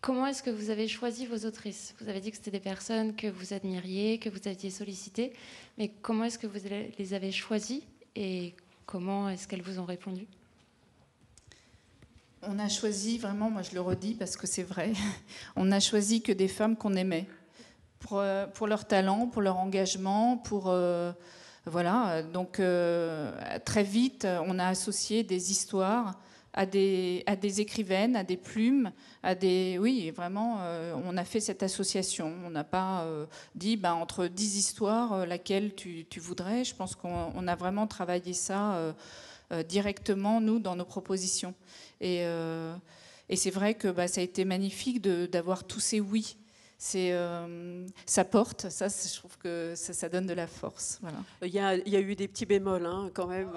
comment est-ce que vous avez choisi vos autrices? Vous avez dit que c'était des personnes que vous admiriez, que vous aviez sollicitées, mais comment est-ce que vous les avez choisies et comment est-ce qu'elles vous ont répondu? On a choisi, vraiment, moi je le redis parce que c'est vrai, on a choisi que des femmes qu'on aimait, pour leur talent, pour leur engagement, voilà. Donc très vite, on a associé des histoires à des écrivaines, à des plumes, oui, vraiment, on a fait cette association. On n'a pas dit, entre 10 histoires, laquelle tu voudrais. Je pense qu'on a vraiment travaillé ça directement, nous, dans nos propositions. Et c'est vrai que ça a été magnifique d'avoir tous ces oui. Ça porte, ça, je trouve que ça donne de la force. Voilà. Il y a eu des petits bémols, hein, quand même.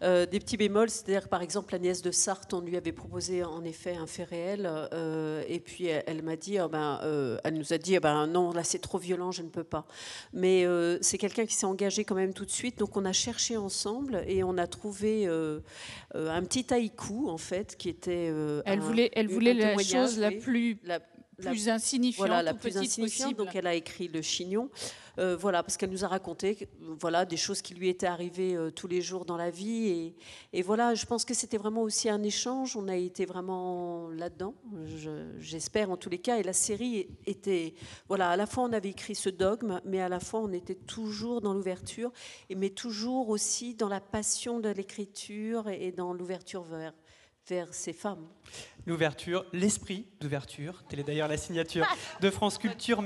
Des petits bémols, c'est-à-dire par exemple Agnès de Sarthe, on lui avait proposé en effet un fait réel, et puis elle m'a dit, elle nous a dit, non, là c'est trop violent, je ne peux pas. Mais c'est quelqu'un qui s'est engagé quand même tout de suite, donc on a cherché ensemble et on a trouvé un petit haïku en fait qui était. Elle voulait la chose la plus insignifiante, voilà, la plus insignifiante. Donc elle a écrit Le Chignon, voilà, parce qu'elle nous a raconté, voilà, des choses qui lui étaient arrivées tous les jours dans la vie, et voilà, je pense que c'était vraiment aussi un échange. On a été vraiment là-dedans, j'espère en tous les cas. Et la série était, voilà, à la fois on avait écrit ce dogme, mais à la fois on était toujours dans l'ouverture, mais toujours aussi dans la passion de l'écriture et dans l'ouverture vers ces femmes. L'ouverture, l'esprit d'ouverture, telle est d'ailleurs la signature de France Culture.